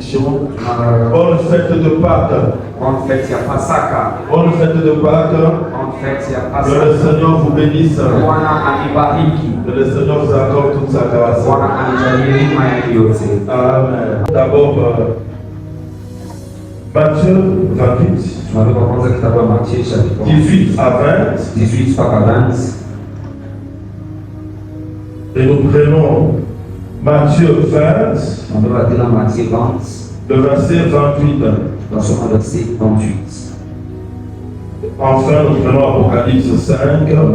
bénédiction. Bonne fête de Pâques. Bonne fête ya Pasaka. Bonne fête de Pâques. Bonne fête ya Que Pasaka. le Seigneur vous bénisse. Bwana anibariki. Que le Seigneur vous accorde toute sa grâce. Bwana anijalie neema yake yote. Amen. D'abord, Matthieu 28. Tunaweza kwanza kitabu cha Mathayo chapitre 18 à 20. 18 mpaka 20. Et nous prenons Matthieu 20, Tunabeba tena Mathayo 20. le verset 28. Tunasoma verset 28. Enfin, nous prenons Apocalypse 5,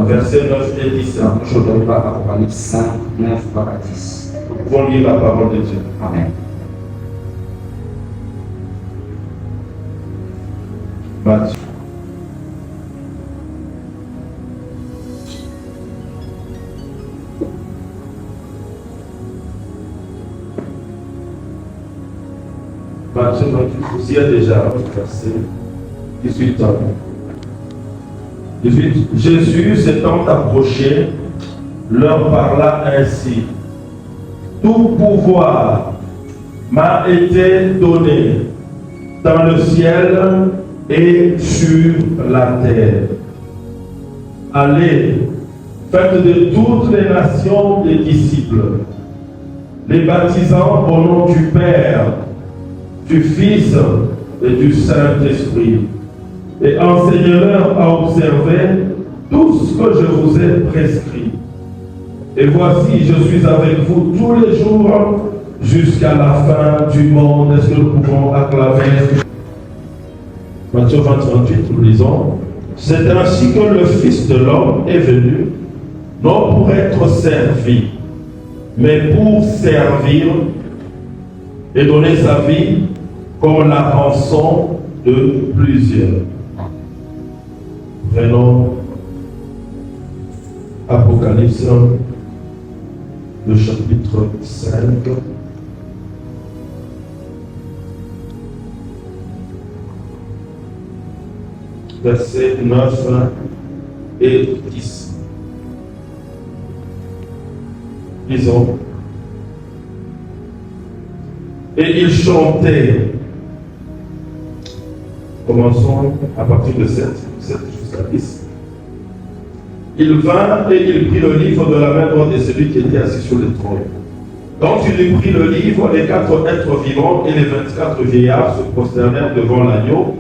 versets 9 et 10. Mwisho tutabeba Apocalypse 5, 9 mpaka 10. Nous pouvons lire la parole de Dieu. Amen. Matthieu. Matthieu 28, vous y êtes déjà, verset 18. 18. Jésus s'étant approché, leur parla ainsi. Tout pouvoir m'a été donné dans le ciel et sur la terre. Allez, faites de toutes les nations des disciples, les baptisant au nom du Père, du Fils et du Saint-Esprit, et enseignez-leur à observer tout ce que je vous ai prescrit. Et voici, je suis avec vous tous les jours jusqu'à la fin du monde. Est-ce que nous pouvons acclamer? Matthieu 20, 28, nous lisons. C'est ainsi que le Fils de l'homme est venu, non pour être servi, mais pour servir et donner sa vie comme la rançon de plusieurs. Prenons Apocalypse, le chapitre 5. Versets 9 et 10. Lisons. Et il chantait. Commençons à partir de 7 jusqu'à 10. Il vint et il prit le livre de la main droite de celui qui était assis sur le trône. Quand il eut pris le livre, les 4 êtres vivants et les 24 vieillards se prosternèrent devant l'agneau,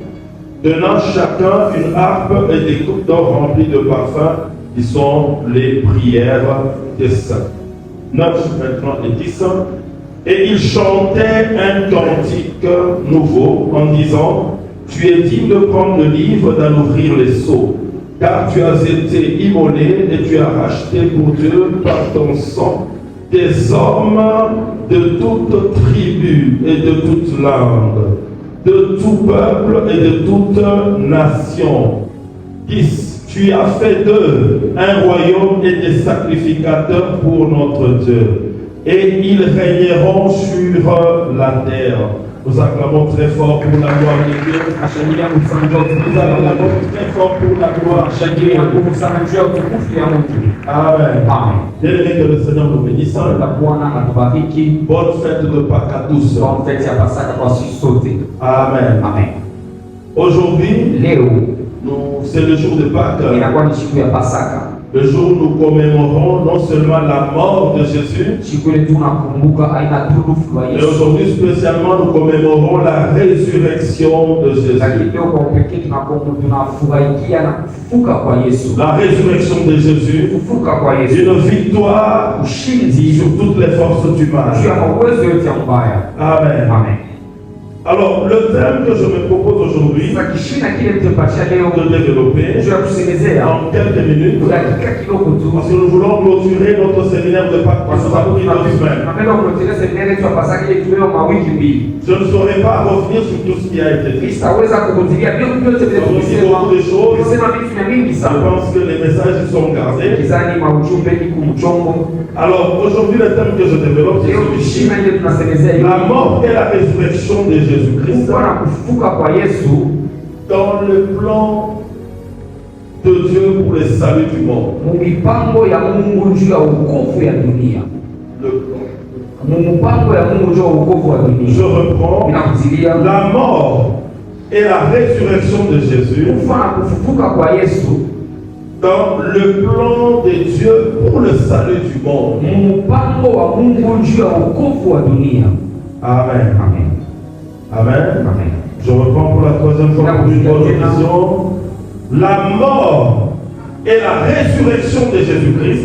tenant chacun une harpe et des coupes d'or remplies de parfums, qui sont les prières des saints. 9 maintenant et 10. Et il chantait un cantique nouveau en disant: Tu es digne de prendre le livre, d'en ouvrir les sceaux, car tu as été immolé et tu as racheté pour Dieu par ton sang des hommes de toute tribu et de toute langue, de tout peuple et de toute nation. 10. Tu as fait d'eux un royaume et des sacrificateurs pour notre Dieu, et ils régneront sur la terre. Nous acclamons très fort pour la gloire de Dieu. Nous acclamons très fort pour la gloire de Dieu. Amen. Bien-aimés, que le Seigneur nous bénisse. Bonne fête de Pâques à tous. Amen. Amen. Aujourd'hui, c'est le jour de Pâques. Le jour où nous commémorons non seulement la mort de Jésus, mais aujourd'hui spécialement nous commémorons la résurrection de Jésus. La résurrection de Jésus, une victoire sur toutes les forces du mal. Amen. Alors, le thème que je me propose aujourd'hui de développer en quelques minutes, parce que nous voulons clôturer notre séminaire de Pâques qui sera pris 2 semaines. Je ne saurais pas revenir sur tout ce qui a été dit. On dit beaucoup de choses. Je pense que les messages sont gardés. Alors, aujourd'hui, le thème que je développe, c'est celui-ci: la mort et la résurrection de Jésus-Christ dans le plan de Dieu pour le salut du monde. Le plan. Je reprends. La mort et la résurrection de Jésus dans le plan de Dieu pour le salut du monde. Amen. Amen. Je reprends pour la troisième fois pour une bonne vision. La mort et la résurrection de Jésus-Christ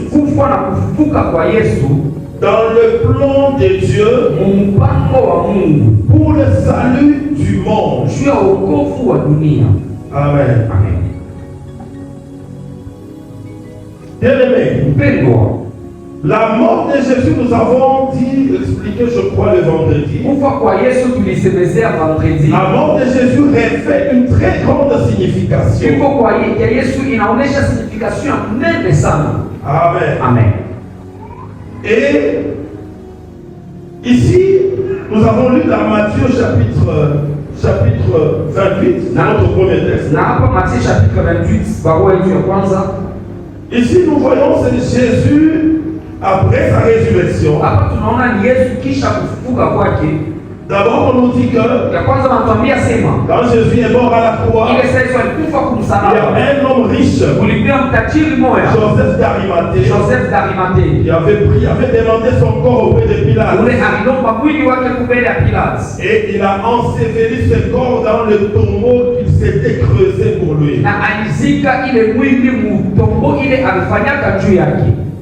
dans le plan de Dieu pour le salut du monde. Amen. Bien-aimé, la mort de Jésus, nous avons expliqué, je crois, le vendredi. La mort de Jésus revêt une très grande signification. Amen. Et ici, nous avons lu dans Matthieu chapitre 28, notre premier texte. Ici, nous voyons c'est Jésus après sa résurrection. D'abord, on nous dit que quand Jésus est mort à la croix, il y a un homme riche, Joseph d'Arimathée, qui avait demandé son corps auprès de Pilate. Et il a enseveli ce corps dans le tombeau qu'il s'était creusé pour lui.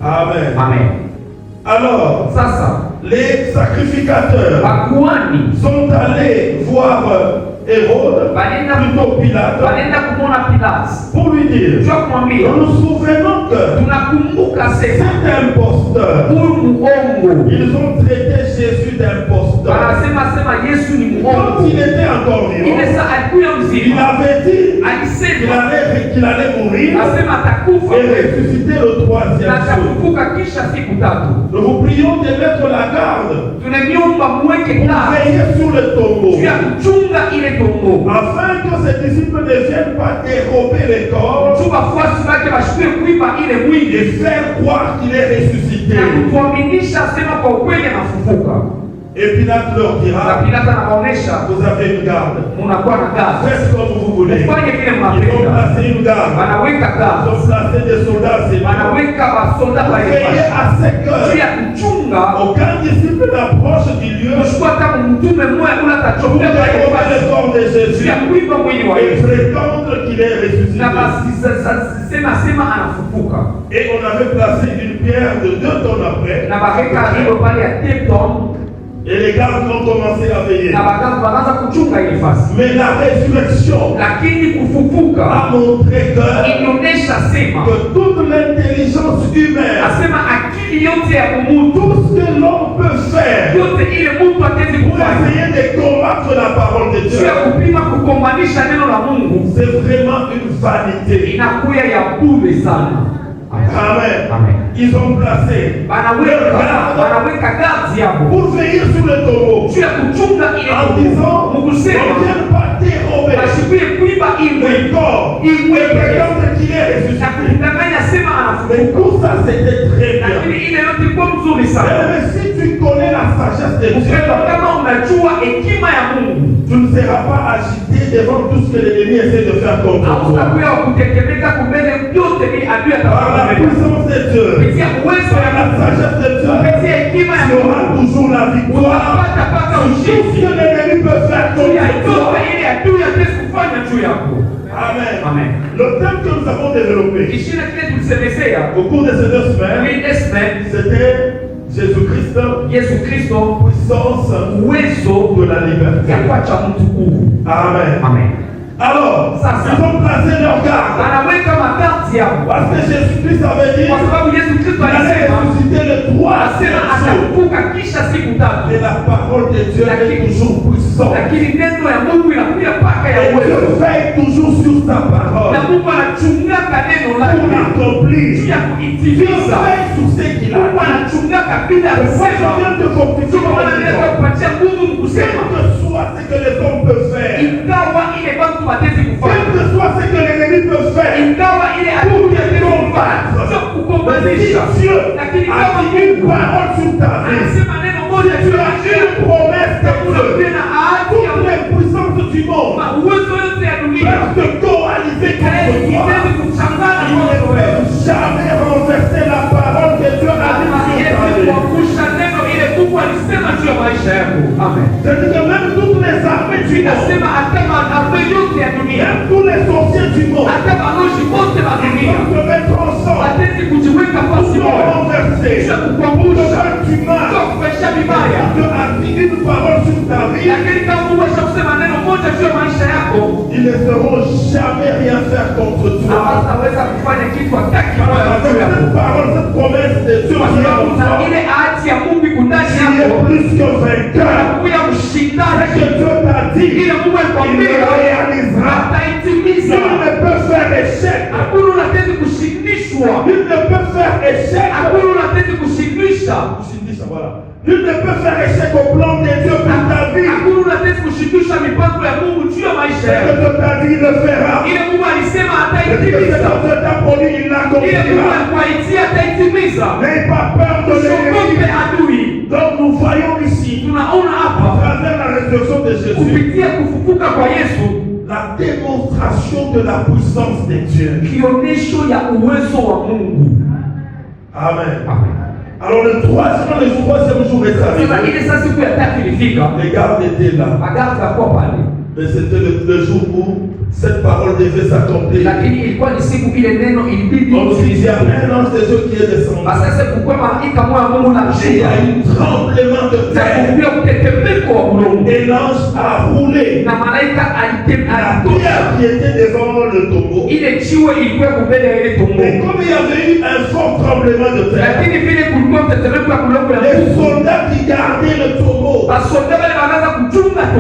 Amen. Alors, les sacrificateurs sont allés voir Hérode, plutôt Pilate, pour lui dire, nous nous souvenons que cet imposteur, ils ont traité Jésus d'imposteur. Quand il était encore vivant, il avait dit qu'il allait mourir et ressusciter le troisième jour. Nous vous prions de mettre la garde pour veiller sur le tombeau, afin que ces disciples ne viennent pas dérober les corps et faire croire qu'il est ressuscité. Et Pilate leur dira, vous avez une garde. Faites comme vous voulez. Ils vont placer une garde. Ils vont placer des soldats. Veillez à ce que aucun disciple n'approche du lieu pour dérober le corps de Jésus et prétendre qu'il est ressuscité. Et on avait placé une pierre de 2 tonnes après. Et les gardes ont commencé à veiller. Mais la résurrection a montré que toute l'intelligence humaine, tout ce que l'homme peut faire pour essayer de combattre la parole de Dieu, c'est vraiment une vanité. Amen. Ils ont placé leur garde pour veiller sur le tombeau en disant, on ne vient pas dérober le corps et prétendre qu'il est ressuscité. Mais tout ça c'était très bien. Mais si tu connais la sagesse de Dieu, tu ne seras pas agité devant tout ce que l'ennemi essaie de faire contre toi. Par la puissance de Dieu, par la sagesse de Dieu, tu auras toujours la victoire sur tout ce que l'ennemi peut faire contre toi. Amen. Le thème que nous avons développé au cours de ces 2 semaines, c'était Jésus-Christ, puissance de la liberté. Amen. Alors, ils ont placé leur garde. Parce que Jésus-Christ avait dit qu'il allait ressusciter le 3e jour. Et la parole de Dieu est toujours puissante. Et Dieu veille toujours sur sa parole pour l'accomplir. Dieu veille sur ce qu'il a dit. Moi, je viens de confesser quel que soit ce que les hommes peuvent faire, quel que soit ce que l'ennemi peut faire pour te combattre, mais si Dieu a dit une parole sur ta vie, moja tu ya une promesse de Dieu. Toutes les puissances du monde peuvent se coaliser contre toi. Ils ne peuvent jamais renverser la parole que Dieu a dit sur ta vie. C'est-à-dire que même toutes les armées du monde, même tous les sorciers du monde, peuvent se mettre ensemble pour renverser, pour te faire du mal. Dieu a dit une parole sur ta vie. Ils ne sauront jamais rien faire contre toi. Cette parole, cette promesse de Dieu qui est en toi, tu es plus que vainqueur. Ce que Dieu t'a dit, il le réalisera. Il ne peut faire échec. Il ne peut faire échec. Voilà. Il ne peut faire échec au plan de Dieu pour ta vie. Ce que Dieu t'a dit, il le fera. Ce que Dieu t'a promis, il l'accomplira. N'aie pas peur de l'ennemi. Donc nous voyons ici, à travers la résurrection de Jésus, la démonstration de la puissance de Dieu. Amen. Alors le troisième jour est arrivé. Les gardes étaient là. Mais c'était le jour où cette parole devait s'accomplir. Donc il y a un ange de Dieu qui est descendu. Il y a eu un tremblement de terre. Et l'ange a roulé. La pierre qui était devant le tombeau. Mais comme il y avait eu un fort tremblement de terre, les soldats qui gardaient le tombeau,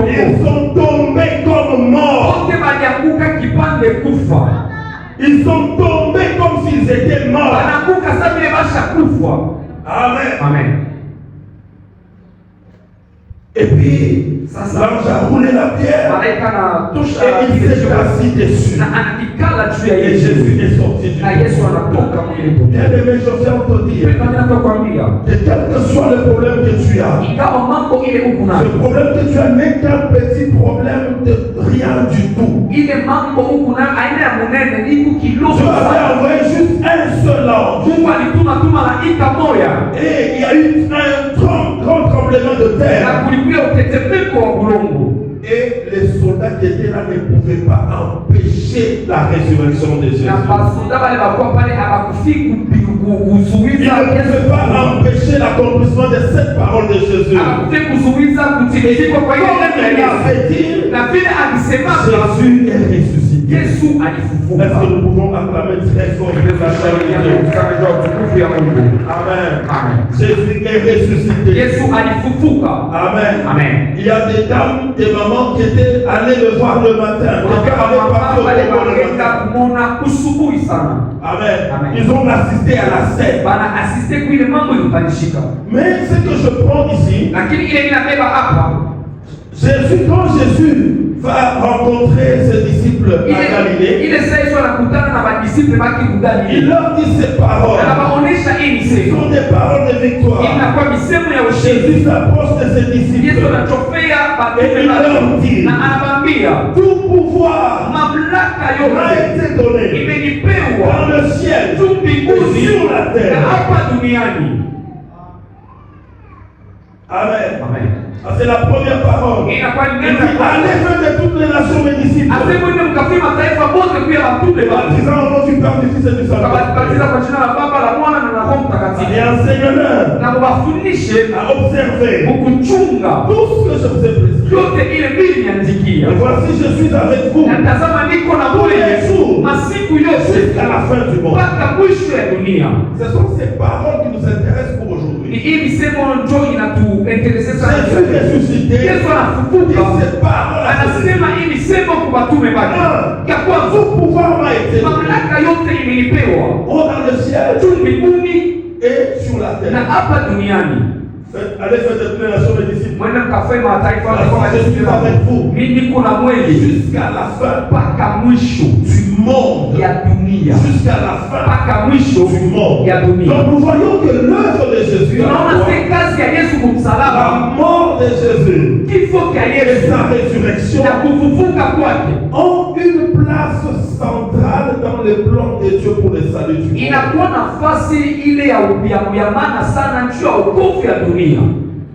ils sont tombés comme morts. Ils sont tombés comme s'ils étaient morts. Amen. Et puis, l'ange a roulé la pierre et il s'est assis dessus. Et Jésus est sorti du tombeau. Bien aimé, je viens te dire que quel que soit le problème que tu as, ce problème que tu as n'est qu'un petit problème de rien du tout. Dieu avait envoyé juste un seul ange. Et il y a eu un grand tremblement de terre. Et les soldats qui étaient là ne pouvaient pas empêcher la résurrection de Jésus. Ils ne pouvaient pas empêcher l'accomplissement de cette parole de Jésus. Et comme il avait dit, Jésus est ressuscité. Est-ce que nous pouvons acclamer très fort la charité? Amen. Jésus est ressuscité. Amen. Il y a des dames, des mamans qui étaient allées le voir le matin. Amen. Ils ont assisté à la scène. Mais ce que je prends ici, quand Jésus va rencontrer ses disciples à Galilée, il leur dit ces paroles. Ce sont des paroles de victoire. Jésus s'approche de ses disciples et il leur dit: tout pouvoir m'a été donné dans le ciel ou sur la terre. Amen. C'est la première parole. Il dit: allez faire de toutes les nations mes disciples. Baptisant au nom du Père, du Fils et du Saint-Esprit. Et enseignez-leur à observer tout ce que je vous ai prescrit. Et voici, je suis avec vous tous les jours jusqu'à la fin du monde. Ce sont ces paroles qui nous intéressent pour aujourd'hui. Jésus ressuscité, cette parole tout pouvoir m'a été donné dans le ciel et sur la terre. Allez faire de toutes les nations mes disciples. Mwende mkafanye mataifa Je suis avec vous mimi kuna mweli jusqu'à la fin mpaka mwisho du monde. ya dunia, Jusqu'à la fin mpaka mwisho du monde. ya dunia. Donc nous voyons que l'œuvre de Jésus, Tunaona kazi ya Yesu la kumsalaba, mort de Jésus kifo cha et Yesu sa résurrection na kufufuka kwake ont une place centrale dans le plan de Dieu pour le salut du monde. inakuwa nafasi ile ya maana sana juu ya wokovu ya dunia.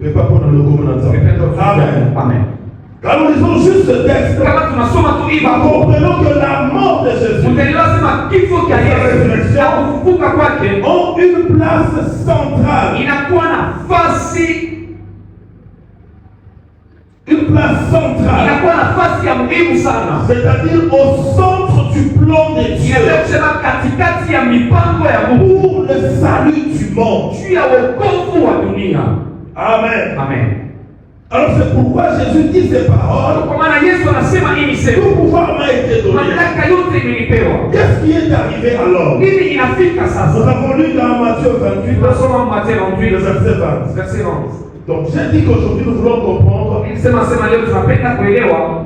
Mais pas pour le commun. Amen. Amen. Quand nous lisons juste ce texte, Kama tunasoma tu hivi nous comprenons que la mort de Jésus utaelewa sema kifo cha Yesu na kufufuka kwake ont une place centrale. inakuwa nafasi Une place centrale. inakuwa nafasi ya muhimu sana, C'est-à-dire au centre du plan de Dieu inaweza kusema katikati ya mipango ya Mungu pour le salut du monde. juu ya wokovu wa dunia. Amen. Amen. Alors c'est pourquoi Jésus dit ces paroles. Kwa maana Yesu anasema hii ni sema Tout pouvoir m'a été donné. mamlaka yote imenipewa. Qu'est-ce qui est arrivé alors? Nini inafika Nous sasa? avons lu dans Matthieu 28, Tunasoma Mathayo le 28 verset 20. verset 11. Donc j'ai dit qu'aujourd'hui nous voulons comprendre Sema leo tunapenda kuelewa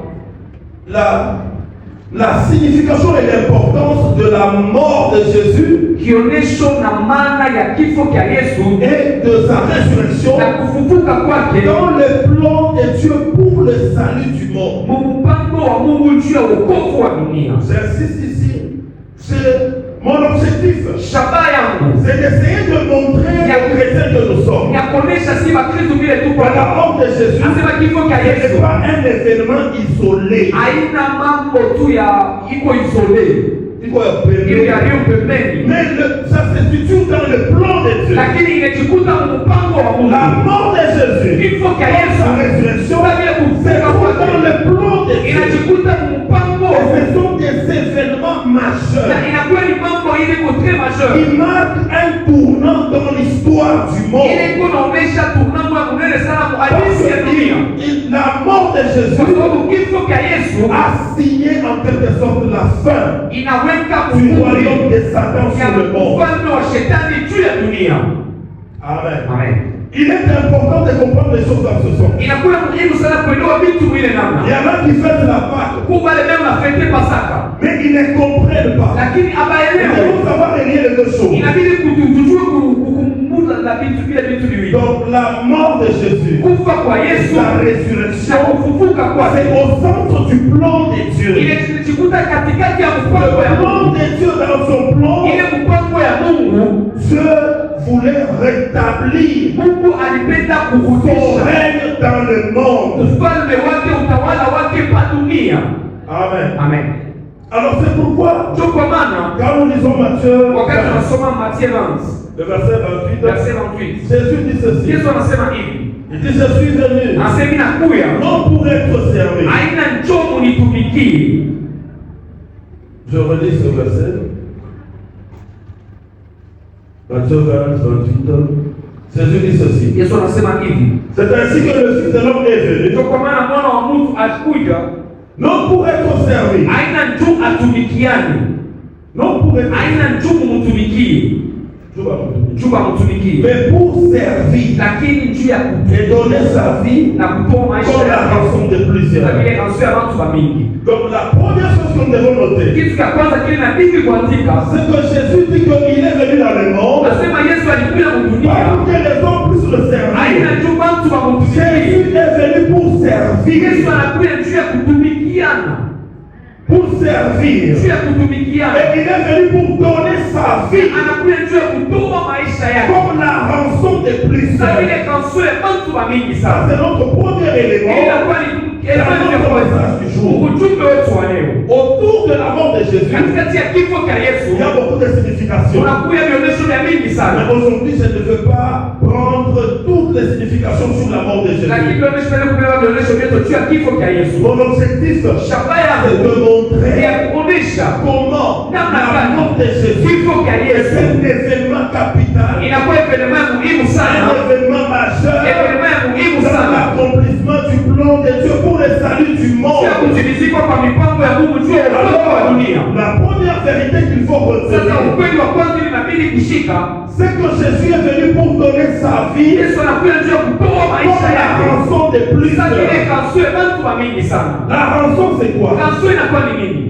la signification et l'importance de la mort de Jésus kionesho na maana ya kifo cha Yesu et de sa résurrection na kufufuka kwake dans le plan de Dieu pour le salut du monde. mpango wa Mungu juu ya wokovu wa dunia. J'insiste ici, c'est mon objectif. Shabaha yangu C'est d'essayer de montrer aux chrétiens que nous sommes. ya kuonesha si Wakristo vile tuko La mort de Jésus Anasema kifo cha ce n'est Yesu pas un événement isolé. haina mambo tu ya iko isole hiyo pembeni, Mais ça se situe dans le plan de Dieu. lakini inajikuta mpango wa Mungu. La mort de Jésus, Kifo cha sa Yesu résurrection, vile c'est kufufuka dans kwake le plan de Dieu. inajikuta mpango wa Et ce Mungu sont des événements na majeurs inakuwa ni mambo ile très majeur qui marquent un tournant dans l'histoire du ile monde. iko naonesha tunamo ya munene sana mu Parce hadithi ya dunia, que la mort de kwa Jésus sababu kifo cha Yesu a signé en quelque sorte la fin inaweka du muhuri royaume de Satan ya sur le monde. ufalme wa shetani juu ya dunia. Amen. Amen. Il est important de comprendre les choses dans ce sens. Inakuwa muhimu sana kuelewa vitu ile Il y namna en a qui fêtent la Pâque, kuba le même fete Pasaka, mais ils ne comprennent pas. lakini Nous abaelewe devons savoir relier les deux choses. inabidi tujue kukumbuka na vitu viwili. Donc la mort de Jésus, Kufa kwa Yesu sa na résurrection, kufufuka kwake c'est au centre du plan de Dieu. inajikuta katikati ya Le mpango ya plan Mungu. de Dieu dans son plan, Ile mpango ya Mungu, Dieu voulait rétablir Mungu alipenda son kurudisha règne dans le monde. ufalme wake, utawala wake pa dunia. Amen. Amen. Alors c'est pourquoi, Ndio kwa maana quand nous lisons Matthieu, wakati tunasoma Mathayo 20 le verset 28, verset 28, Jésus dit ceci. Yesu anasema hivi, Il dit, je suis venu anasema nakuya non pour être servi. haina njoo munitumikie. Je relis ce verset. Matthieu 20, 28. Jésus dit ceci. Yesu anasema hivi, C'est ainsi que le Fils de l'homme est venu, ndio kwa maana mwana wa mtu alikuja non pour être servi, haina njoo atumikiane, non pour être haina njoo mumutumikie, njoo mumutumikie, mais pour servir lakini njoo ya et donner sa vie na kutoa maisha comme la yake rançon de kwa plusieurs. vile kanso ya watu wa mingi. Donc la première chose que nous devons noter, Kitu cha kwanza kile inabidi kuandika, c'est que Jésus dit qu'il est venu dans le monde nasema Yesu alikuja pas kudunia pour que les hommes puissent le haina servir. njoo watu wa mutumikie. Jésus est venu pour Yesu servir, anakuja njoo ya kutumikiana, pour servir. njoo ya kutumikiana, Et il est venu pour donner sa vie anakuja njoo ya kutoa maisha yake comme la rançon de sa plusieurs. vile kanso ya watu wa mingi Ça, sana. c'est notre premier élément. Inakuwa ni ujumbe wetu wa leo. Autour de la mort de Jésus, Katikati ya kifo cha Yesu il y a beaucoup de significations. unakuya vionyesho vya mingi Mais sana, aujourd'hui, je ne veux pas prendre toutes les significations sur la mort de lakini Jésus. vionyesho vile kubeba vionyesho vyetu juu ya kifo cha Yesu. Mon objectif, Shabaha c'est yangu de montrer ya kuonesha comment namna la gani mort de Jésus kifo cha est Yesu un événement capital, inakuwa evenema muhimu un sana, événement majeur evenema ya muhimu dans sana l'accomplissement du plan de Dieu pour le salut du ya monde. kutimizikwa kwa mipango ya Mungu juu ya wokovu wa dunia. La première vérité qu'il faut Sasa retenir, ukweli wa kwanza inabidi kushika, c'est que Jésus est venu pour donner sa vie Yesu anakuja njia ya kutoa comme maisha la yake. rançon de Sasa ile plusieurs. kanso ya watu wa mingi sana. La rançon, c'est quoi? Kanso inakuwa ni nini?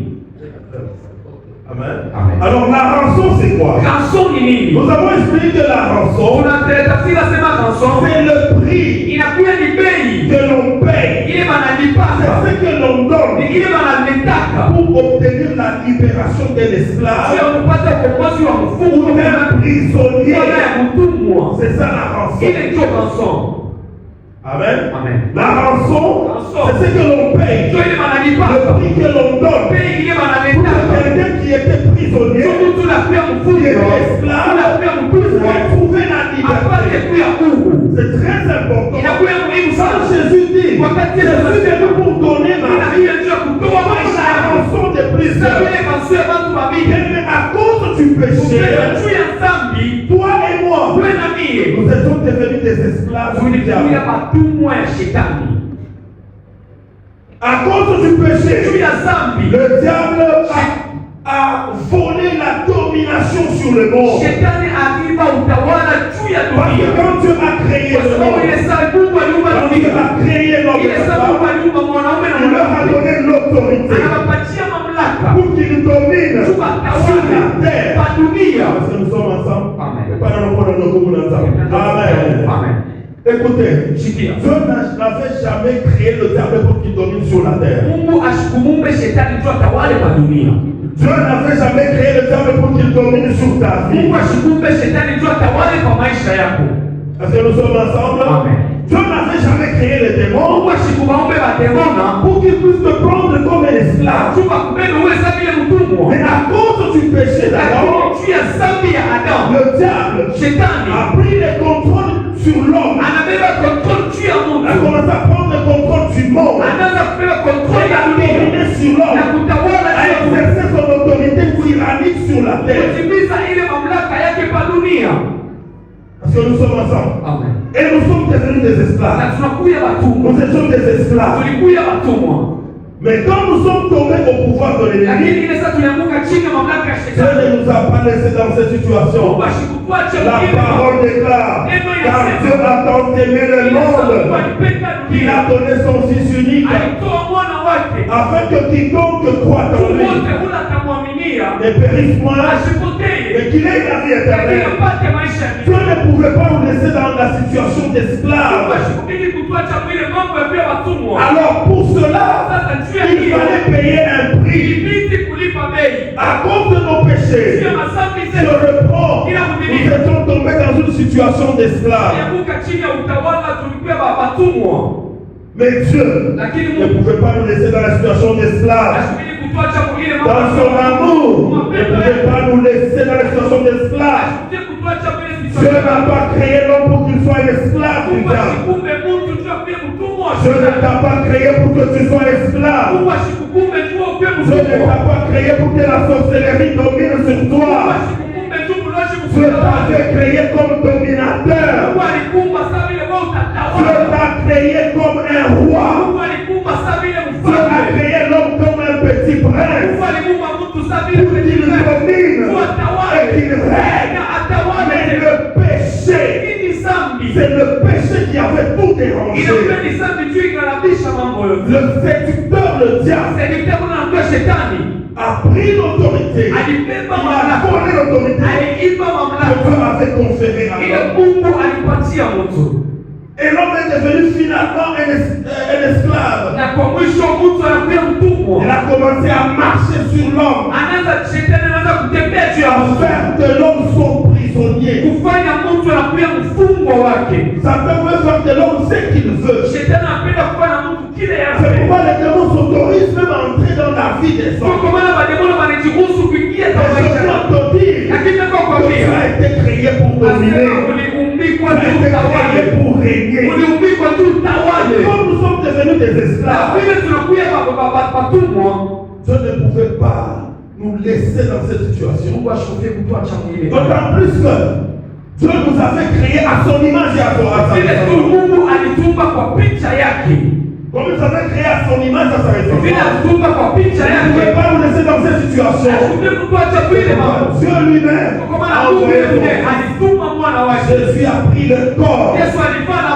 Amen. Amen. Alors, la rançon, c'est quoi? Kanso ni nini? Nous avons expliqué que la rançon, Tafsiri nasema kanso c'est le prix inakuwa ni bei que l'on paye. ile banalipaka, C'est ce que l'on donne ni ile banaletaka pour obtenir la libération d'un sio esclave kupata ukombozi wa ou mfungo d'un wala prisonnier. ya mtumwa. C'est ça la rançon. Ile ndio kanso. Amen. Amen. La rançon, c'est ce que l'on paye, Ndio ile le banalipaka, prix que l'on donne bei ile pour banaletaka. quelqu'un qui était prisonnier, Sio mtu anakuwa qui mfungo, était esclave, anakuwa pour mtumwa, retrouver la apate liberté. kuya huru. C'est très important. Inakuwa muhimu Ça, sana. Jésus dit, Wakati Jésus est venu pour donner ma vie, inakuja njia ya kutoa comme maisha la yako. rançon de Sasa plusieurs. ile kanso ya watu wa mingi, Mais à cause du péché, juu ya dhambi, toi et moi, wewe na mie nous étions devenus des esclaves du tulikuwa diable. watumwa ya shetani. À cause du Juu péché, ya dhambi, le diable a volé la domination sur le monde. shetani akiba utawala juu ya Parce que dunia. quand Dieu a créé Kwa le sababu monde, ile saa Mungu aliumba quand Dieu dunia, a créé l'homme ile et la saa Mungu femme, aliumba mwanaume na il leur a mwanamke, donné l'autorité anawapatia mamlaka pour qu'ils dominent juu sur la watawala terre. pa dunia. Parce que nous sommes ensemble. Amen. Et pas dans le monde, nous sommes ensemble. Amen. Amen. Écoutez, Shikia. Dieu n'avait jamais créé le diable pour qu'il domine sur la terre. Mungu asikumumbe shetani juu atawale pa dunia. Dieu n'avait jamais créé le diable pour qu'il domine sur ta vie. Mungu asikumbe shetani juu atawale pa maisha yako. Est-ce que nous sommes ensemble? Amen. Dieu n'avait jamais créé les démons Mungu asikubaombe bademona pour qu'ils puissent te prendre comme un esclave. juu bakubebe uweza vile mtumwa. Mais à cause du péché d'Adam, Lakini juu ya dhambi ya Adamu, le diable shetani a pris le contrôle sur l'homme. anabeba control juu ya Il a mtu, commencé à prendre le contrôle du monde. anaanza kubeba control Il ya a dunia dominé sur na l'homme. kutawala A juu ya mtu, exercé son autorité tyrannique sur la terre. kutimiza ile mamlaka yake pa dunia. Parce que nous sommes ensemble. Amen. Et nous sommes devenus des esclaves. Na tunakuya watumwa, Nous étions des esclaves. tulikuya watumwa, Mais quand nous sommes tombés au pouvoir de l'ennemi, lakini ile sasa tulianguka chini ya mamlaka ya Dieu shetani. ne nous a pas laissés dans cette situation. Mungu asikutuache La mwenyewe. parole déclare, car Dieu a tant aimé le monde Alipenda qu'il dunia, a donné son Fils unique, alitoa mwana wake, afin que quiconque croit en lui wote ule atamwaminia ne périsse point, asipotee, mais qu'il ait la vie lakini éternelle. apate maisha ya Dieu milele. ne pouvait pas nous laisser dans la situation Mungu d'esclave. asikubidi kutuacha mwile mambo ya pia watumwa. Alors pour cela, Sasa juu ya il hiyo fallait payer un prix. ilibidi kulipa bei. À cause de nos péchés, Sio masambi je zetu, reprends, nous étions tombés dans une situation d'esclave. tulianguka chini ya utawala, tulikuwa watumwa, Mais Dieu lakini ne Mungu pouvait pas nous laisser dans la situation d'esclave. asikubidi kutuacha mwile mambo Dans son ya amour, ne mapendo pouvait yake. pas nous laisser dans la situation d'esclave. Asikubidi kutuacha mwile Dieu situation. n'a pas créé l'homme pour qu'il soit un esclave du Mungu diable. asikukumbe mtu juu akuwe mtumwa wa Dieu ne shetani. t'a pas créé pour que tu sois esclave. Mungu asikukumbe juu akuwe Dieu ne mtumwa. t'a pas créé pour que la sorcellerie domine sur Mungu toi. asikukumbe juu mlozi Dieu t'a mkutawale. fait créer comme dominateur. Mungu alikumba saa vile wewe Dieu utatawala. t'a créé comme un roi. Mungu alikumba saa vile Dieu a mfalme. créé l'homme comme un petit prince. Mungu alikumba mtu saa vile Pour qu'il domine Mungu atawale et qu'il règne. na atawale. Mais le péché, Hii ni dhambi. c'est le péché qui avait tout dérangé. Inakuwa ni dhambi juu inarabisha mambo yote. Le séducteur, le diable, Sasa kuna shetani a pris l'autorité. alibeba Il a mamlaka, volé l'autorité aliiba que mamlaka Dieu avait conférée à ile l'homme. Mungu alipatia mtu, Et l'homme est devenu finalement un esclave. na kwa mwisho mtu anakuwa mtumwa. Il a commencé à marcher sur l'homme, Anaanza shetani anaanza kutembea juu ya à mtu, faire de l'homme son prisonnier. kufanya mtu anakuwa mfungwa wake. Satan veut faire de l'homme ce qu'il veut. Shetani anapenda kufanya mtu kile C'est yake. pourquoi les démons s'autorisent même à entrer dans la vie des hommes. Kwa maana mademoni wanajiruhusu kuingia Mais kwa je maisha dois yako. te dire Lakini nataka que kukwambia, tu as été créé pour dominer. asema uliumbikwa Tu as juu été créé utawale. pour régner. Uliumbikwa juu utawale. Comme nous sommes devenus des Na esclaves, vile tunakuya watumwa, Dieu ne pouvait pas nous laisser dans cette situation. Mungu ashukuriwe kutuacha mwili. D'autant plus que Dieu nous avait créés à son image et à son Vile tu ressemblance. Mungu alitumba kwa picha yake. Comme il nous avait créés à son image et à sa Vile ressemblance. alitumba kwa picha Il ne pouvait yake. pas nous laisser dans cette situations, Dieu lui-même a envoyé son Fils. Jésus a pris le corps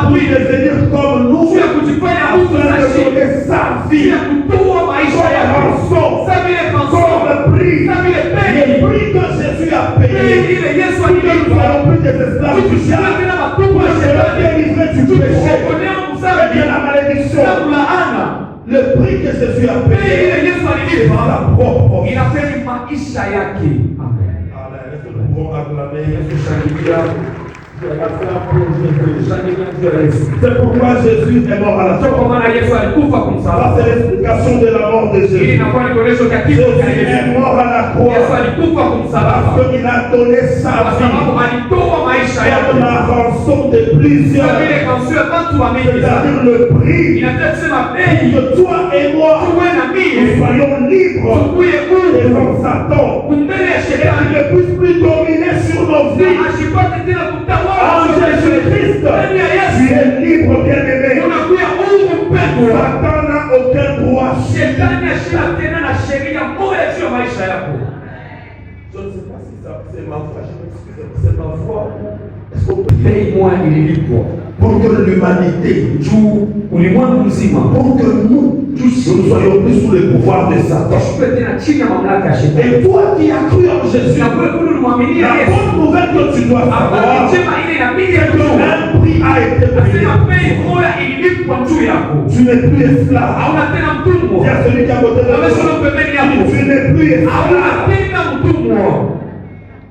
pour devenir comme nous, afin de donner sa vie comme rançon, comme prix. Le prix que Jésus a payé pour que nous ne soyons plus des esclaves du diable, pour que je sois délivré du péché et de la malédiction. Le prix que Jésus a payé, c'est sa propre vie. Amen. Est-ce que nous pouvons acclamer? C'est pourquoi Jésus est mort à la croix. Ça, c'est l'explication de la mort de Jésus. Jésus est mort à la croix parce qu'il a donné sa vie comme la rançon de plusieurs, c'est-à-dire le prix que toi et moi nous soyons libres devant Satan et qu'il ne puisse plus dominer sur nos vies. En Jésus-Christ, tu es libre, bien-aimé. Satan n'a aucun droit. Je ne sais pas si ça c'est ma foi, je m'excuse, c'est ma foi. Est-ce qu'on peut Paye-moi ililipo pour que l'humanité, juu ulimwengu mzima, pour que nous tous nous soyons plus sous le pouvoir de Satan. tushuke tena chini ya mamlaka ya shetani. Et toi qui as cru en Jésus, Na wewe ulimwaminia la Yesu, bonne nouvelle que tu dois habari savoir, njema ile inabidi c'est que kujua. un prix a été payé. Nasema bei moja ililipwa juu yako. Tu n'es plus esclave. Hauna tena mtumwa. Il y a celui qui a voté de Wamesema pembeni yako. tu n'es plus Hauna esclave. tena mtumwa.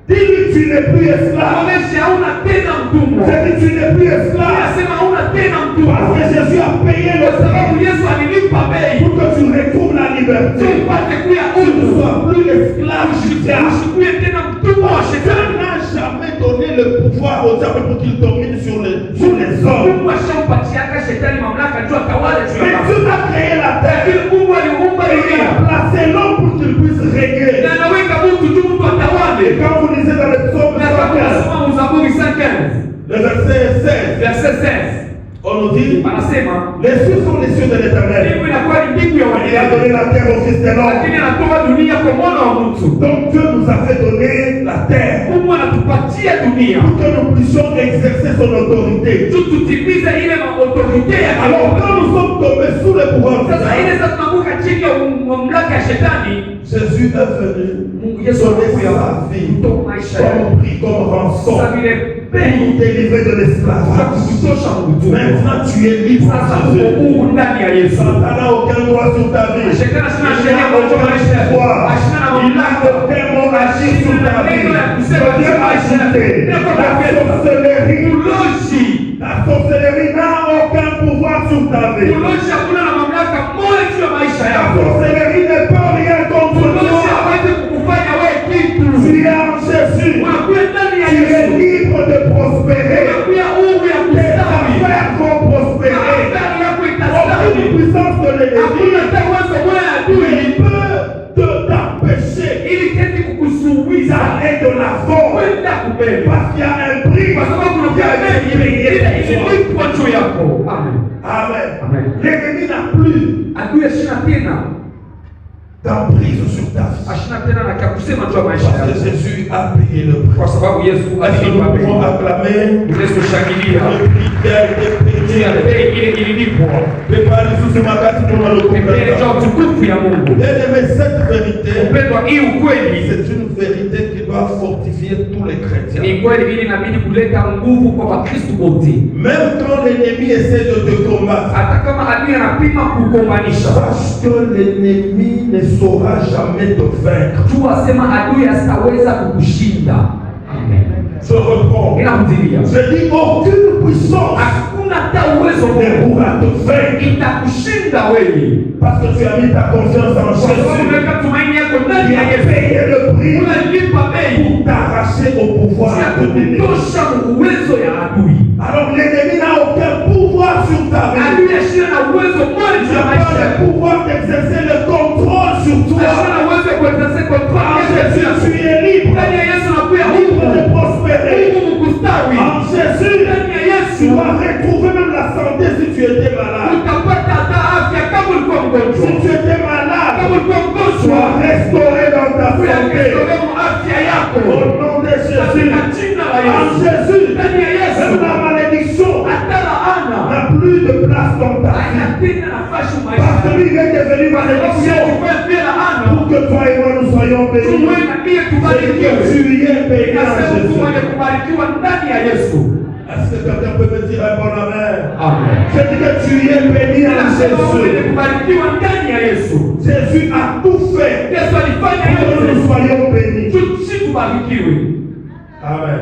Dis-lui, tu n'es plus esclave. Wamesema hauna tena mtumwa. C'est dit, tu n'es plus esclave. Nasema hauna tena mtumwa. Parce que Jésus a payé le Kwa sababu prix Yesu alilipa bei. pour que tu retrouves la liberté. Tupate kuya Tu ne huru. sois plus l'esclave du diable. Usikuwe tena mtumwa wa Dieu shetani. n'a jamais donné le pouvoir au diable pour qu'il domine sur les hommes. Mungu ashampatiaka shetani mamlaka juu atawale juu Mais ya Dieu a créé la terre. lakini Mungu aliumba Et il dunia a placé l'homme pour qu'il puisse régner. na anaweka mtu juu mtu Et atawale. quand vous lisez dans le psaume Na kama 115, unasoma Zaburi 115 le verset 16, verset 16 on nous dit, anasema les cieux sont les cieux de l'éternel. mbingu inakuwa ni mbingu ya Il a wanyama, donné la terre au fils de l'homme. lakini anatoa dunia kwa mwana wa mtu. Donc Dieu nous a fait donner la terre Mungu anatupatia dunia pour que nous puissions exercer son autorité. juu tutimize ile autorite ya Alors Mungu. quand nous sommes tombés sous le pouvoir du Sasa ile diable, sasa tunaanguka chini ya mamlaka ya shetani. Jésus est venu Mungu Yesu donner anakuja sa vie kutoa maisha yake comme prix, comme rançon, sasa vile pour bei nous délivrer de za l'esclavage. kutosha utumwa. Maintenant tu es libre Sasa en uko Jésus. huru ndani ya Yesu. Satan n'a aucun droit sur ta vie. Shetani Il sina n'a sheria kwa aucun maisha yako. pouvoir. Ashina na Il n'a mamlaka. aucun mot à dire sur ta vie. Je viens ajouter la sorcellerie. Ulozi. La sorcellerie n'a aucun pouvoir sur ta vie. Ulozi hakuna na mamlaka moja juu ya maisha La yako. sorcellerie ne peut rien contre Ulozi toi. hawezi kukufanya wewe kitu. Tu es en Jésus. Unakuwa ndani ya Tu es Yesu. libre de prospérer. Unakuwa huru ya Tes kustawi. affaires vont prospérer. Afari yako Aucune itastawi. puissance de Hakuna l'ennemi hata uwezo moja ya ne adui peut t'empêcher ili keti kukuzuiza d'aller de l'avant. kwenda kubele. Parce qu'il y a un prix Kwa sababu qui a été payé pour toi. ililipwa juu yako. Amen. Amen. Amen. L'ennemi n'a plus Adui ashina tena d'emprise sur ta vie. ashina tena na kia kusema juu ya maisha Parce que yako, Jésus a payé le prix. kwa sababu Yesu Est-ce que alilipa nous pouvons bei. acclamer Tunaweza kushangilia le prix qui a été juu ya payé? bei ile ililipwa. Prépare sous ce matin pour le Pembeni cha comprendre. utukufu ya Mungu. Bien-aimé, cette vérité, Mpendwa, hii ukweli c'est une vérité qui doit fortifier tous les chrétiens. ni kweli, ili inabidi kuleta nguvu kwa Wakristo wote, Même quand l'ennemi essaie de te combattre, hata kama adui anapima kukombanisha. sache que l'ennemi ne saura jamais te vaincre. Jua sema adui asitaweza kukushinda. Amen. Je reprends. Inakuzilia Je dis aucune puissance hakuna hata uwezo ne Mungu pourra te vaincre itakushinda wewe, parce que tu as mis ta confiance en kwa sababu Jésus. unaweka tumaini yako ndani Il ya a Yesu. payé le prix Unalipa bei pour t'arracher au pouvoir ya de l'ennemi. kutosha uwezo ya adui. Alors l'ennemi n'a aucun pouvoir sur ta vie. Adui ashina na uwezo mmoja Tu juu ya n'as maisha pas le yako. pouvoir d'exercer le contrôle sur toi. Ashina na uwezo wa kuexercer control En ya Jésus, Yesu. tu es libre. Ndani ya Yesu nakuya Libre de huru. prospérer. Huru kustawi. En Jésus, Ndani ya tu Yesu vas retrouver même la santé si tu étais malade. utapata hata afya kama ulikuwa Si mgonjwa. tu étais malade, Kama ulikuwa mgonjwa sois restauré dans malédiction pour que toi et moi nous soyons bénis. C'est que tu y es béni en Jésus. Est-ce que quelqu'un peut me dire un bon amen? C'est que tu y es béni en Jésus. Jésus a tout fait pour que nous soyons bénis. Amen.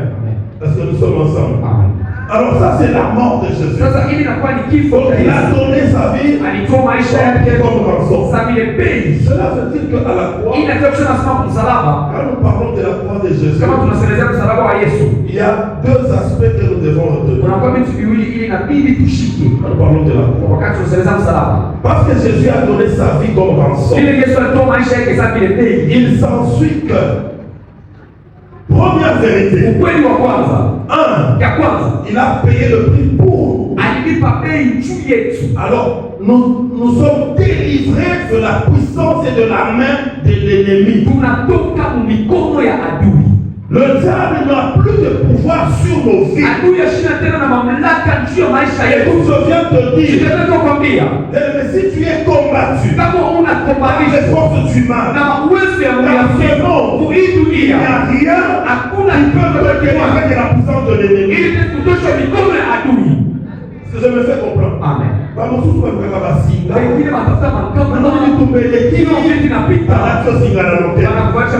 Est-ce que nous sommes ensemble? Alors ça c'est la mort de Jésus. Donc il a donné sa vie comme rançon. Cela veut dire qu'à la croix, quand nous parlons de la croix de Jésus, il y a deux aspects que nous devons retenir. Quand nous parlons de la croix, parce que Jésus a donné sa vie comme rançon, il s'ensuit que première vérité. Il a payé le prix pour nous. Alors, nous sommes délivrés de la puissance et de la main de l'ennemi. Le diable n'a plus de pouvoir sur nos vies. Et tout je viens te dire, mais si tu es combattu par les forces du mal, dans ce monde, il n'y a rien qui peut te délivrer de la puissance de l'ennemi. Est-ce que je me fais comprendre? Amen. Banakufundisha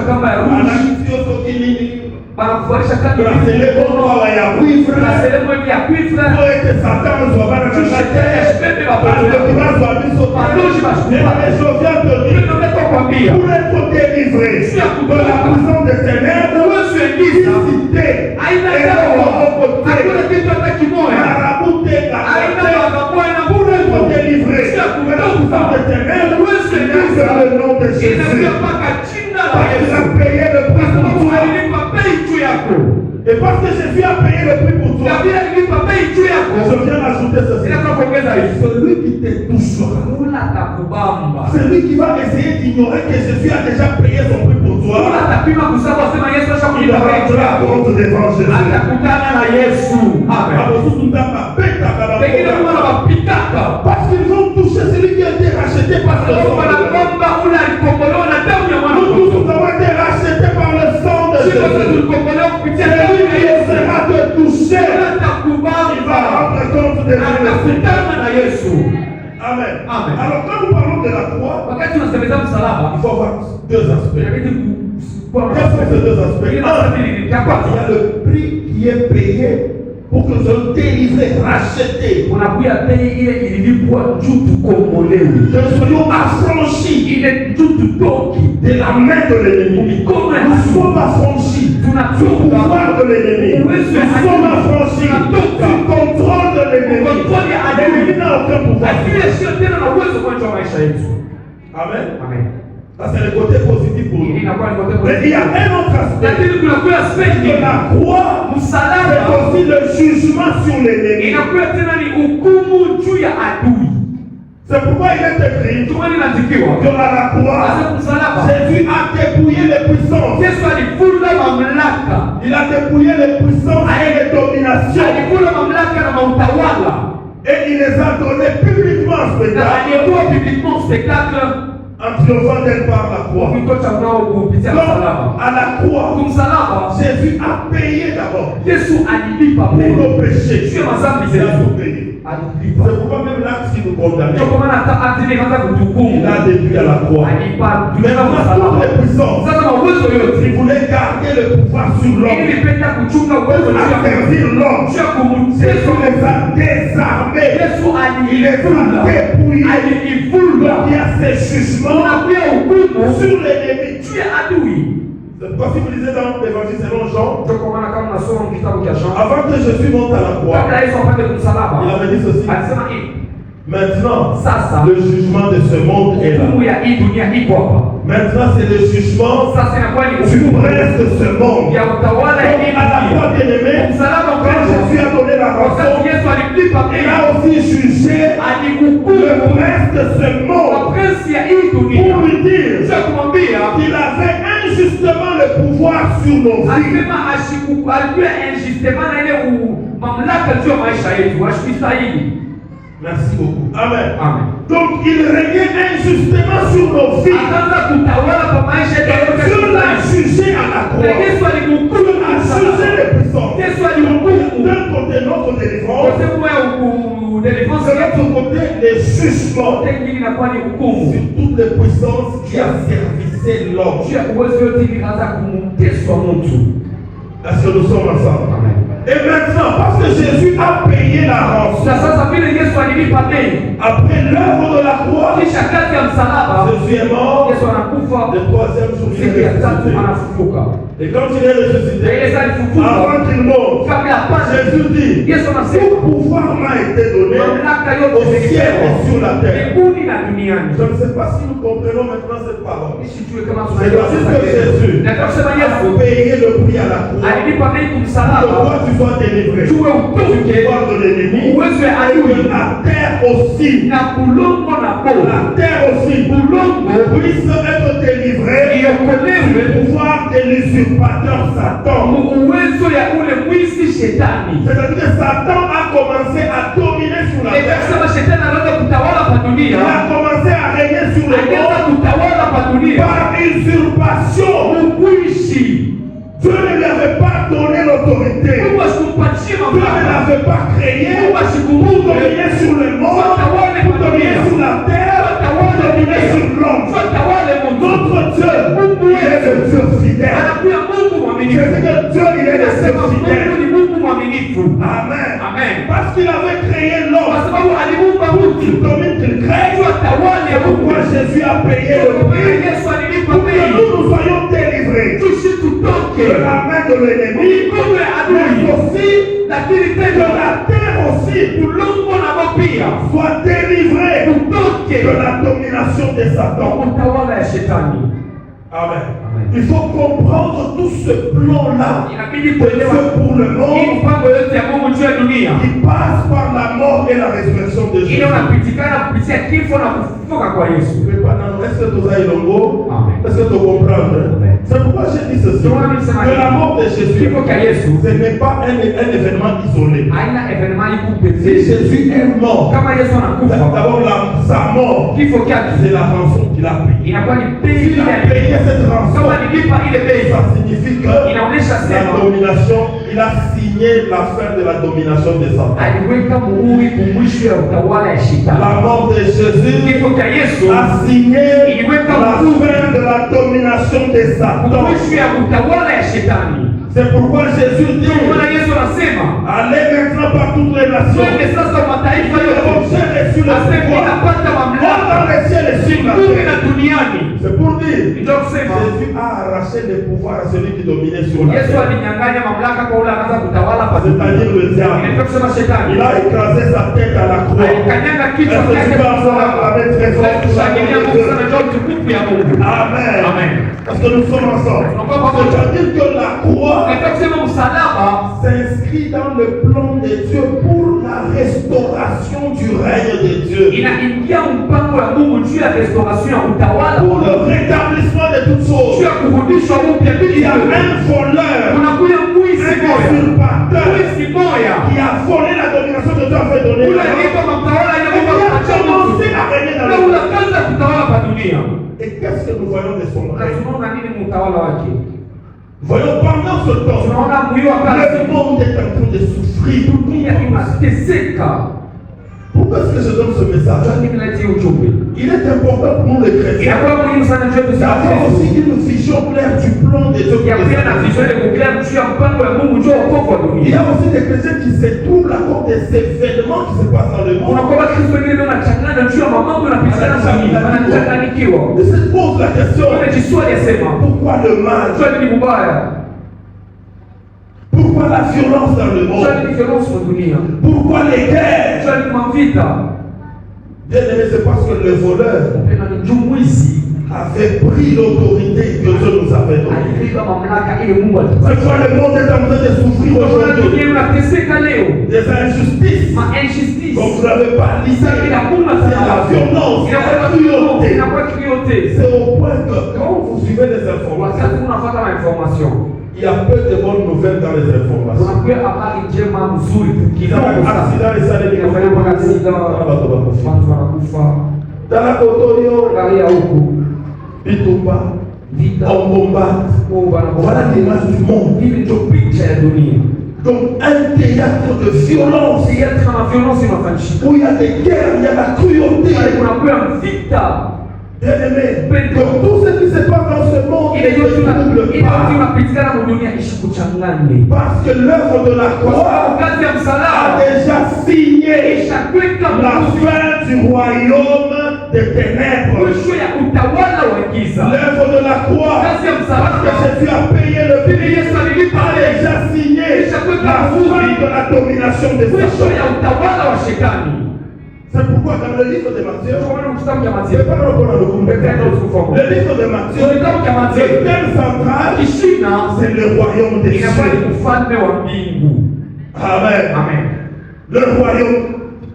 kama pour être délivré de la puissance de ces mères, le nom de Jésus. Parce qu'il a payé le prix pour toi. Et parce que Jésus a payé le prix pour toi, je viens ajouter ceci. Celui qui te touchera, celui qui va essayer d'ignorer que Jésus a déjà payé son prix pour toi, il rendra compte devant Jésus. Parce qu'ils ont touché celui qui a été racheté par le sang. Nous tous avons été rachetés par le sang de Jésus. Celui qui essaiera de toucher, il va rendre compte de Jésus. Amen. Alors quand nous parlons de la croix, il faut avoir deux aspects. Quels sont ces deux aspects? Il y a le prix qui est payé pour que nous soyons délivrés, rachetés. Que nous soyons affranchis de la main de l'ennemi. Nous sommes affranchis du pouvoir de l'ennemi. Nous sommes affranchis du contrôle de l'ennemi. L'ennemi n'a aucun pouvoir. Amen. Ça c'est le côté positif pour nous. Mais il y a un autre aspect. Que la croix, c'est aussi le jugement sur l'ennemi. C'est pourquoi il est écrit que à la croix, Jésus a dépouillé les puissances. Il a dépouillé les puissances et les dominations. Et il les a donnés publiquement en spectacle. En triomphant d'elle par la croix. Donc, à la croix, Jésus a payé d'abord pour nos péchés. Il a tout payé. C'est pourquoi même l'acte qui nous condamne, il a déduit à la croix. Mais maintenant, toutes les puissances, il voulait garder le pouvoir sur l'homme, interdire l'homme. Jésus les a désarmés, il les a dépouillés. Donc il y a ces jugements sur l'ennemi. C'est pourquoi si vous lisez dans l'évangile selon Jean, avant que Jésus monte à la croix, il avait dit ceci. Maintenant, le jugement de ce monde est là. Maintenant, c'est le jugement du prince de ce monde. Donc, à la croix bien-aimée, quand Jésus a donné la rançon, il a aussi jugé le prince de ce monde pour lui dire qu'il avait injustement le pouvoir sur nos vies. Merci beaucoup. Amen. Donc il régnait injustement sur nos vies. Dieu l'a jugé à la croix. Dieu a jugé les puissants. D'un côté notre délivrance, de l'autre côté les jugements sur toutes les puissances qui asservissaient l'homme. Est-ce que nous sommes ensemble? Et maintenant, parce que Jésus a payé la rançon, après l'œuvre de la croix, Jésus est mort, le troisième jour il est ressuscité. Et quand il est ressuscité, avant qu'il meure, Jésus dit, tout pouvoir m'a été donné au ciel et sur la terre. Je ne sais pas si nous comprenons maintenant cette parole. C'est parce que Jésus a payé le prix à la croix. Pour toi tu sois délivré du pouvoir de l'ennemi. Et la terre aussi, puisse être délivrée du pouvoir de l'usurpateur Satan. C'est-à-dire que Satan a commencé à dominer sur la terre. Il a commencé à régner sur le monde par usurpation. Dieu ne lui avait pas donné l'autorité. Dieu ne l'avait pas créé pour dominer sur le monde, pour dominer sur la terre, pour dominer sur l'homme. Notre Dieu, il est le Dieu fidèle. Je dis que Dieu, il est le Dieu fidèle. Amen. Parce qu'il avait créé l'homme. Il domine, qu'il crée. C'est pourquoi Jésus a payé le prix pour que nous soyons délivrés de la main de l'ennemi, mais aussi de la terre aussi soit délivrée de la domination de Satan. Amen. Il faut comprendre tout ce plan-là pour le monde qui passe par la mort et la résurrection de Jésus. Est-ce que tu as Ilongo? Est-ce que tu comprends? C'est pourquoi j'ai dit ceci. Que la mort de Jésus, ce n'est pas un événement isolé. Si Jésus est mort, d'abord sa mort, c'est la rançon qu'il a payée. Il a payé cette rançon. Ça signifie que la domination, il a signé la fin de la domination de Satan. La mort de Jésus a signé la fin de la domination de Satan. C'est pourquoi Jésus dit, allez maintenant par toutes les nations, sur la dans les ciels et sur la terre. C'est pour dire, Jésus a arraché les pouvoirs à celui qui dominait sur la terre. C'est-à-dire le diable. Il a écrasé sa tête à la croix. Est-ce que tu vas avoir la très forte pour la gloire de Dieu? Amen. Parce que nous sommes ensemble. C'est-à-dire que la croix s'inscrit dans le plan de Dieu pour la restauration du règne de Dieu. Pour le rétablissement de toutes choses. Il y a un voleur, un usurpateur qui a volé la domination que Dieu a fait donner. Il a commencé à régner dans le monde. Et qu'est-ce que nous voyons de son règne? Voyons pendant ce temps, le monde est en train de souffrir. Pourquoi est-ce que je donne ce message? Il est important pour nous les chrétiens d'avoir aussi une vision claire du plan de Dieu. Il y a aussi des chrétiens qui se trouvent à cause des événements qui se passent dans le monde. Et se pose la question, pourquoi le mal? Pourquoi la violence dans le monde? Pourquoi les guerres? Bien aimé, c'est parce que le voleur avait pris l'autorité que Dieu nous avait donnée. C'est pourquoi le monde est en train de souffrir aujourd'hui des injustices. Comme vous n'avez pas dit, c'est la violence, c'est la cruauté. C'est au point que quand vous suivez les informations, il y a peu de bonnes nouvelles dans les informations. Il y a un accident et ça les Dans la Cotoyo, angalia huku Bituba, vita on bombarde. Voilà l'image du monde. hivi ndio picha ya dunia. Donc un théâtre de violence Théâtre na violence inafanyika. où il y a des guerres, il y a la cruauté. Kuna vita. Bien-aimé, donc tout ce qui se passe dans ce monde Ile ne yote trouble pas. inapitikana mu dunia ishikuchanganye. Parce que l'œuvre de la croix Kazi ya a msalaba déjà signé ishakweka la fin du royaume des ténèbres. mwisho ya utawala wa giza. L'œuvre de la croix, Kazi ya parce msalaba que Jésus a payé le prix, Yesu alilipa a déjà signé la fin de la domination des mwisho ya Satan. utawala wa shetani. C'est pourquoi dans le livre de Matthieu, Kwa maana kitabu cha c'est Mathayo, pas le le livre de Matthieu, kitabu cha le Mathayo thème central, kishina c'est le royaume des inakuwa ni cieux. ufalme wa mbingu. Amen. Amen. Le royaume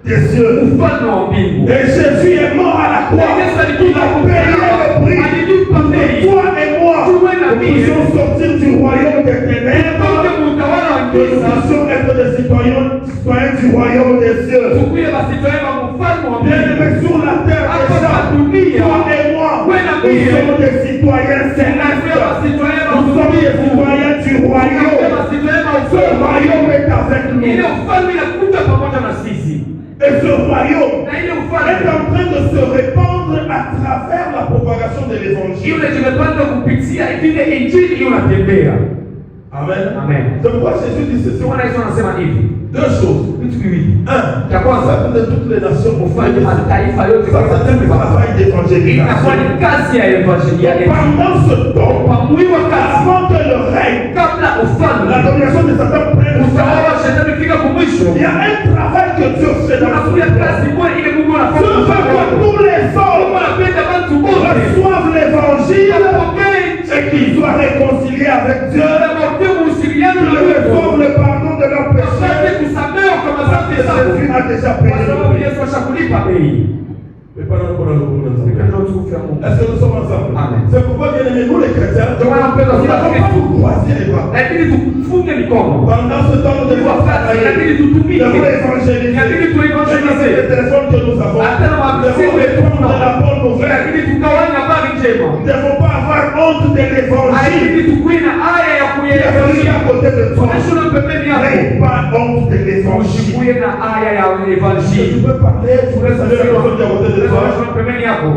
des cieux. Ufalme wa mbingu. Et Jésus est mort à la croix. Il a payé le prix. Alilipa bei. Toi et moi, Tuwe na nous mimi. puissions sortir du royaume des ténèbres. Tutoke mu utawala wa Nous giza. puissions être des citoyens du royaume des cieux. Tukuye basitoe wa ufalme wa Bien mbingu. aimés sur la terre, Hapa déjà, kwa dunia. toi et moi, Tuwe na nous mimi. sommes des citoyens célestes. Nous sommes des citoyens du royaume. Ce royaume est avec nous. Ile ufalme inakuja pamoja na sisi. Et ce royaume Na ile est ufalme en train de se répandre à travers la propagation de l'évangile. yule tumepanda kupitia vile injili inatembea. Amen. Amen. C'est pourquoi Jésus dit ceci. Bwana Yesu anasema hivi. Deux choses. Vitu viwili. Un, Cha kwanza, de toutes les nations pour faire ufanye mataifa yote ça, c'est un travail d'évangélisation. inakuwa ni kazi ya evangelia. Pendant ce temps, Pamuiwa kazi avant que le règne, kabla la ufalme domination de Satan prenne utawala wa shetani fika kumwisho. il y a un travail que Dieu fait dans ce Unakuja kazi moja ile Mungu Dieu veut que anafanya. tous les hommes Anapenda watu wote reçoivent l'évangile wapokee et qu'ils soient réconciliés avec Dieu, wapokee uhusiano na qu'ils Mungu. reçoivent le pardon de leurs Wapate péchés. kusamehewa kwa Parce madhambi que zao. Jésus a déjà Kwa payé le sababu prix. Yesu ashakulipa bei. Ndio tukufu ya Mungu. Est-ce que nous sommes ensemble? Amen. C'est pourquoi, bien aimés, nous les chrétiens, nous Ndio maana mpendwa n'avons kila pas Kristo. vous croiser les bras. Lakini tufunge mikono. Pendant ce temps, nous devons Wakati travailler. lakini Nous tutumike. devons évangéliser. Lakini Avec tuevangelize. les téléphones que nous avons, Hata na nous devons masimu yetu répondre à la bonne nouvelle. lakini tukawanya habari njema. Nous ne devons pas avoir honte de l'évangile. Lakini tukuwe na aya ya Il y a celui à kuielewesha. côté de toi. Onyesha pembeni yako. N'aie pas honte de l'évangile. Usikuwe na aya ya Tu evangelie. peux parler, tu peux saluer la personne qui est à côté de toi. Onyesha pembeni yako.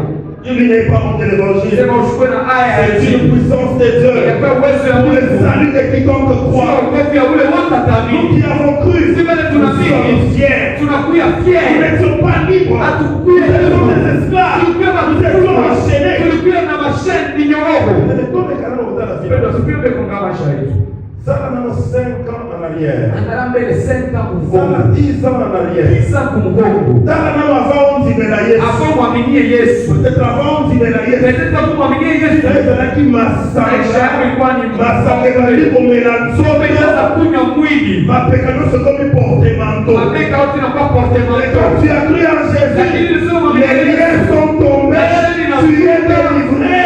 Il n'est pas honte de l'évangile. Sema usikuwe na aya ya C'est une injili. puissance de Dieu. Inakuwa uwezo ya Pour le Mungu. salut de quiconque Sio croit. wokovu ya ule wote Nous ataamini. qui avons cru, Si vile nous tunaamini, sommes fiers. tunakuya Nous fier. n'étions pas libres. Hatukuya Nous étions hivyo. des esclaves. Tulikuwa Nous étions enchaînés. tulikuwa na masheni minyororo. Mpendwa, Ça usipimbe konga maisha yetu. a 5 ans en arrière. Angalia mbele senta Ça a kumgongo. 10 ans en arrière. Kisa kumgongo. Ça a avant on dit Yesu. Afo mwaminie Yesu. Peut-être avant on dit Yesu. Peut-être kumwaminie Yesu. C'est qui Maisha yako ilikuwa ni massacre pour mélanger. Umeanza kunywa mwili. Mapekano se comme porter manteau. Mapeka yote inakuwa portemento. Et quand tu as cru en Jésus, les liens sont tombés, tu es délivré,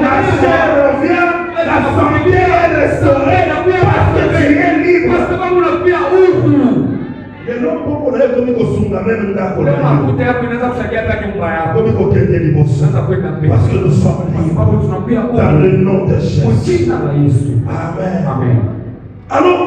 la chair revient, la santé est restaurée, parce que tu es libre. Kwa sababu unakuwa huru. Et non, pour qu'on ait comme Kosunga, même dans la Kama makuta yako inaweza kusaidia hata nyumba yako. comme Kokende Liboso. Sasa kwenda mbele. Parce que nous sommes Kwa libres sababu tunakuwa dans huru. le nom de Jésus. Kwa jina la Yesu. Amen. Amen. Alors,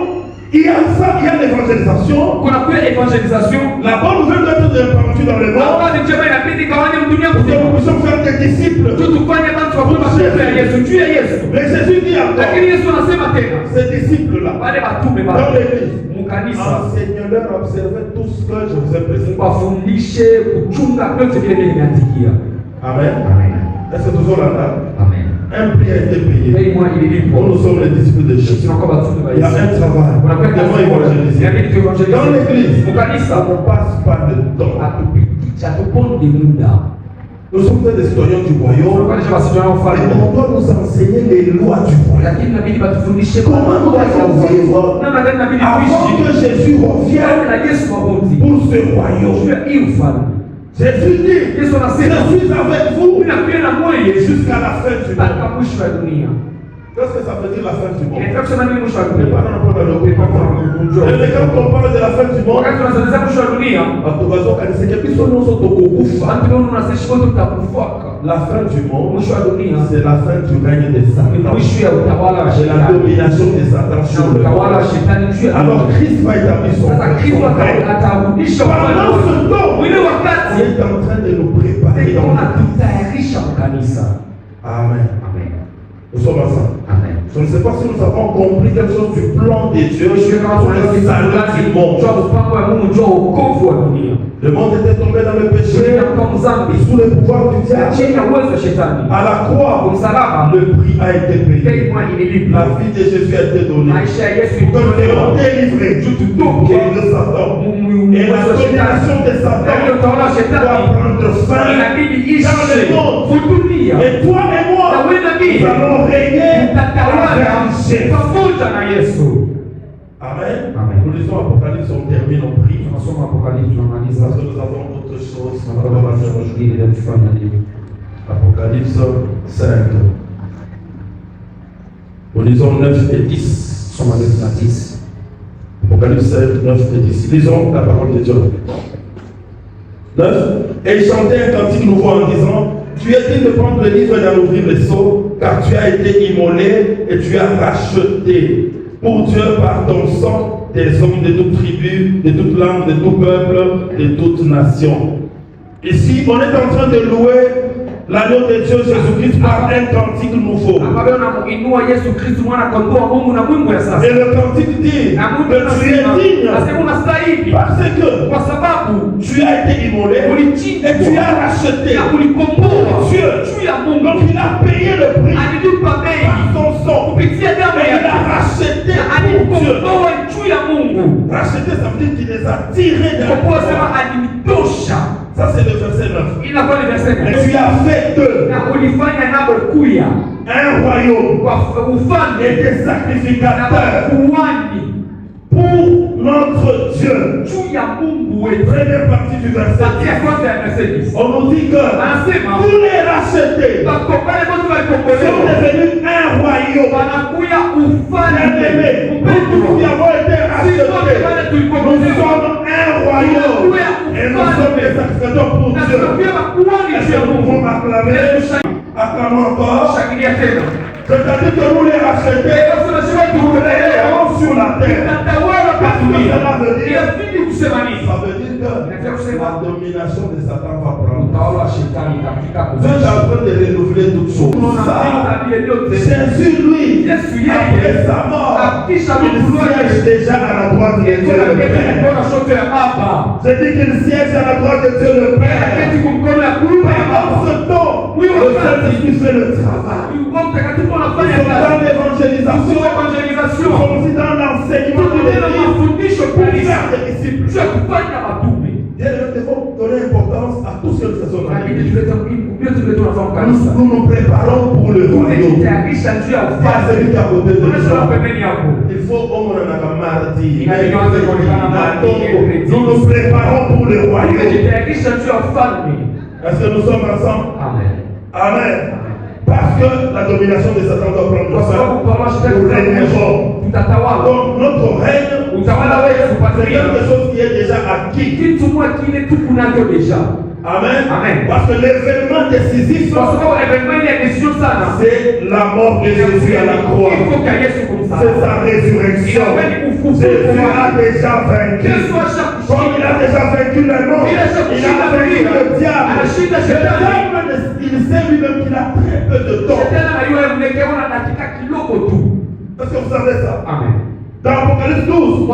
il y a ça, il y a l'évangélisation. Kuna kwa evangelisation. La bonne nouvelle doit être répandue dans le monde. Habari njema inabidi gawanye dunia Pour que mzima. nous puissions faire des disciples. Tu tufanye watu wa kuwa ya Yesu, juu ya Yesu. Mais Jésus dit encore, Lakini Yesu anasema tena, ces disciples-là, wale watume dans baba l'église, mkanisa enseignez-leur à observer tout ce que je vous ai présenté. wafundishe kuchunga vyote vile vile nimeandikia. Amen. Amen. Est-ce que toujours là? Amen. Un prix a été payé. Bei mwa ililipo. Nous sommes les disciples de Jésus. Tunakuwa watume wa Il y a Yesu. un travail. Nous Unakwenda devons kazi moja. évangéliser. Inabidi tuevangelize. Dans l'église, Mkanisa ça ne passe pas de temps. hatuponde muda. Nous sommes des citoyens du royaume. Tunakuwa wasijana Et ufalme. on doit nous enseigner les lois du royaume. Lakini inabidi batufundishe Comment nous devons vivre namna gani inabidi avant kuishi. que Jésus revienne Na Yesu wabundi. pour ce royaume. Juu ya hii ufalme. Jésus dit, Yesu je anasema suis avec vous unakuwa na moyo Yesu jusqu'à la fin du monde. mpaka mwisho wa dunia. Qu'est-ce que ça veut dire la fin du monde? Inataka kusema nini mwisho wa Mais dunia? pas dans le monde de Ni kwamba unajua. mais quand on parle de la fin du monde, Wakati tunazungumzia mwisho wa dunia, c'est que biso nyonso tokokufa. watu wengi wanasema wote tutakufa. La fin du monde, Mwisho wa dunia c'est la fin du règne de ni Satan. mwisho ya utawala wa C'est la shetani. domination de Satan Na sur le utawala wa monde. shetani juu ya Alors dunia. Christ va établir son Sasa Kristo règne. atarudisha Pendant ce temps, mwili il wakati est en train de nous préparer. Tutaona tutayarisha kanisa. Amen. Amen. Nous sommes ensemble. Amen. Je ne sais pas si nous avons compris quelque chose du plan de Dieu pour le salut du monde. Le monde était tombé dans le péché sous le pouvoir du diable. À la croix, le prix a été payé. La vie de Jésus a été donnée. Pour que nous soyons délivrés du pouvoir de Satan. Et la domination de Satan doit prendre fin dans le monde. Et toi et moi, nous allons régner avec Jésus. Amen. Nous lisons Apocalypse, on termine, on prie. Parce que nous avons autre chose. Apocalypse 5. Nous lisons 9 et 10. Apocalypse 5, 9 et 10. Lisons la parole de Dieu. 9. Et il chantait un cantique nouveau en disant: Tu es digne de prendre le livre et d'en ouvrir les sceaux, car tu as été immolé et tu as racheté pour Dieu par ton sang des hommes de toute tribu, de toute langue, de tout peuple, de toute nation. Ici, on est en train de louer l'agneau de Dieu Jésus-Christ par un cantique nouveau. Et le cantique dit que tu es digne parce que tu as été immolé et tu as racheté Dieu. Donc il a payé le prix par son sang. Et il a racheté pour Dieu. Racheter, ça veut dire qu'il les a tirés de la croix. Ça c'est le verset 9. Et tu as fait d'eux un royaume et des sacrificateurs pour notre Dieu. Première partie du verset. On nous dit que tous les rachetés sont devenus un royaume. Bien-aimés, nous qui avons été rachetés, nous sommes un royaume et nous sommes des sacrificateurs pour Dieu. Est-ce que nous pouvons acclamer? Acclamons encore. C'est-à-dire que nous les rachetés, nous les ayons sur la terre. Ça veut dire que la domination de Satan va prendre. Dieu est en train de renouveler toutes choses. Jésus, lui, après sa mort, il siège déjà à la droite de Dieu le Père. Je dis qu'il siège à la droite de Dieu le Père. Pendant ce temps, le Saint-Esprit fait le travail. Nous sommes dans l'évangélisation. Nous sommes aussi dans l'enseignement de l'Église pour faire des disciples. Nous devons donner importance à tout ce que nous faisons dans l'Église. Nous nous préparons pour le royaume. Pas celui qui a côté de nous. Il faut au moins un mardi. Nous nous préparons pour le royaume. Est-ce que nous sommes ensemble? Amen. Parce que la domination de Satan doit prendre fin. Nous régnerons. Donc notre règne, c'est quelque chose qui est déjà acquis. Amen. Parce que l'événement décisif, c'est la mort de Jésus à la croix. C'est sa résurrection. Jésus a déjà vaincu. Comme il a déjà vaincu la mort, il a vaincu le diable. Il sait lui-même qu'il a très peu de temps. Est-ce que vous savez ça? Amen. Dans Apocalypse 12, on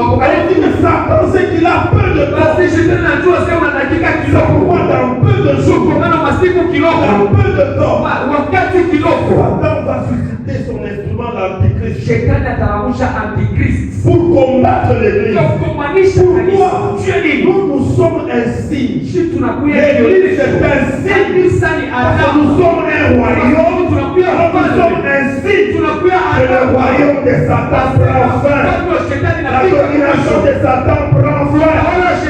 dit que Satan sait qu'il a peu de temps. C'est pourquoi dans peu de jours, dans peu de temps, Satan va susciter son instrument, l'antichrist, pour combattre l'Église. Pourquoi? Nous sommes un signe. L'Église est un signe. Parce que nous sommes un royaume. Nous sommes un signe que le royaume de Satan prend fin. La domination de Satan prend fin.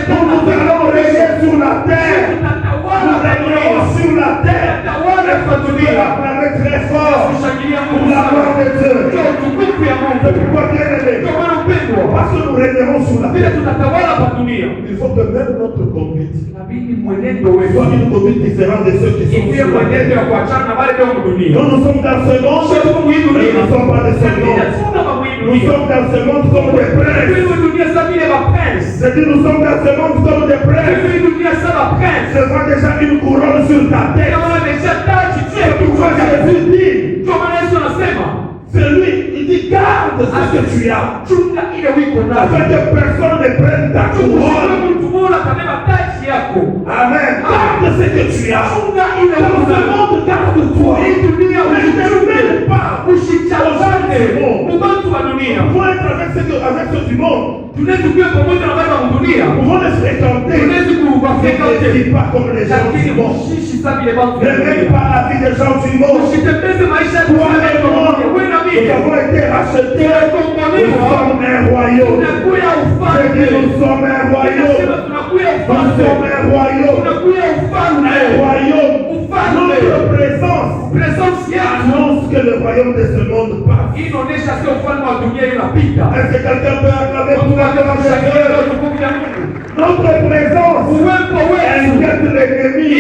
Nous allons régner sur la terre. Nous régnerons sur la terre. Est-ce que tu veux acclamer très fort pour la gloire de Dieu? soit une copie différente de ceux qui sont sur la terre. Nous sommes dans ce monde, mais nous ne sommes pas de ce monde. Nous sommes dans ce monde comme des princes. C'est-à-dire nous sommes dans ce monde comme des princes. Je vois déjà une couronne sur ta tête. C'est pourquoi Jésus dit, c'est lui, il dit garde ce que tu as, afin que personne ne prenne ta couronne. Amen. Garde ce que tu as. Dans ce monde, garde-toi. Ne te mêle pas. Pour être avec ceux du monde. Pouvons les fréquenter. Ne vis pas comme les gens du monde. Ne mets pas la vie des gens du monde. Toi et moi, nous avons été rachetés. Nous sommes un royaume. Nous sommes un royaume. Nous sommes un royaume. Notre présence annonce que le royaume de ce monde passe. Est-ce que quelqu'un peut acclamer pour la grande chaleur? Notre présence inquiète l'ennemi.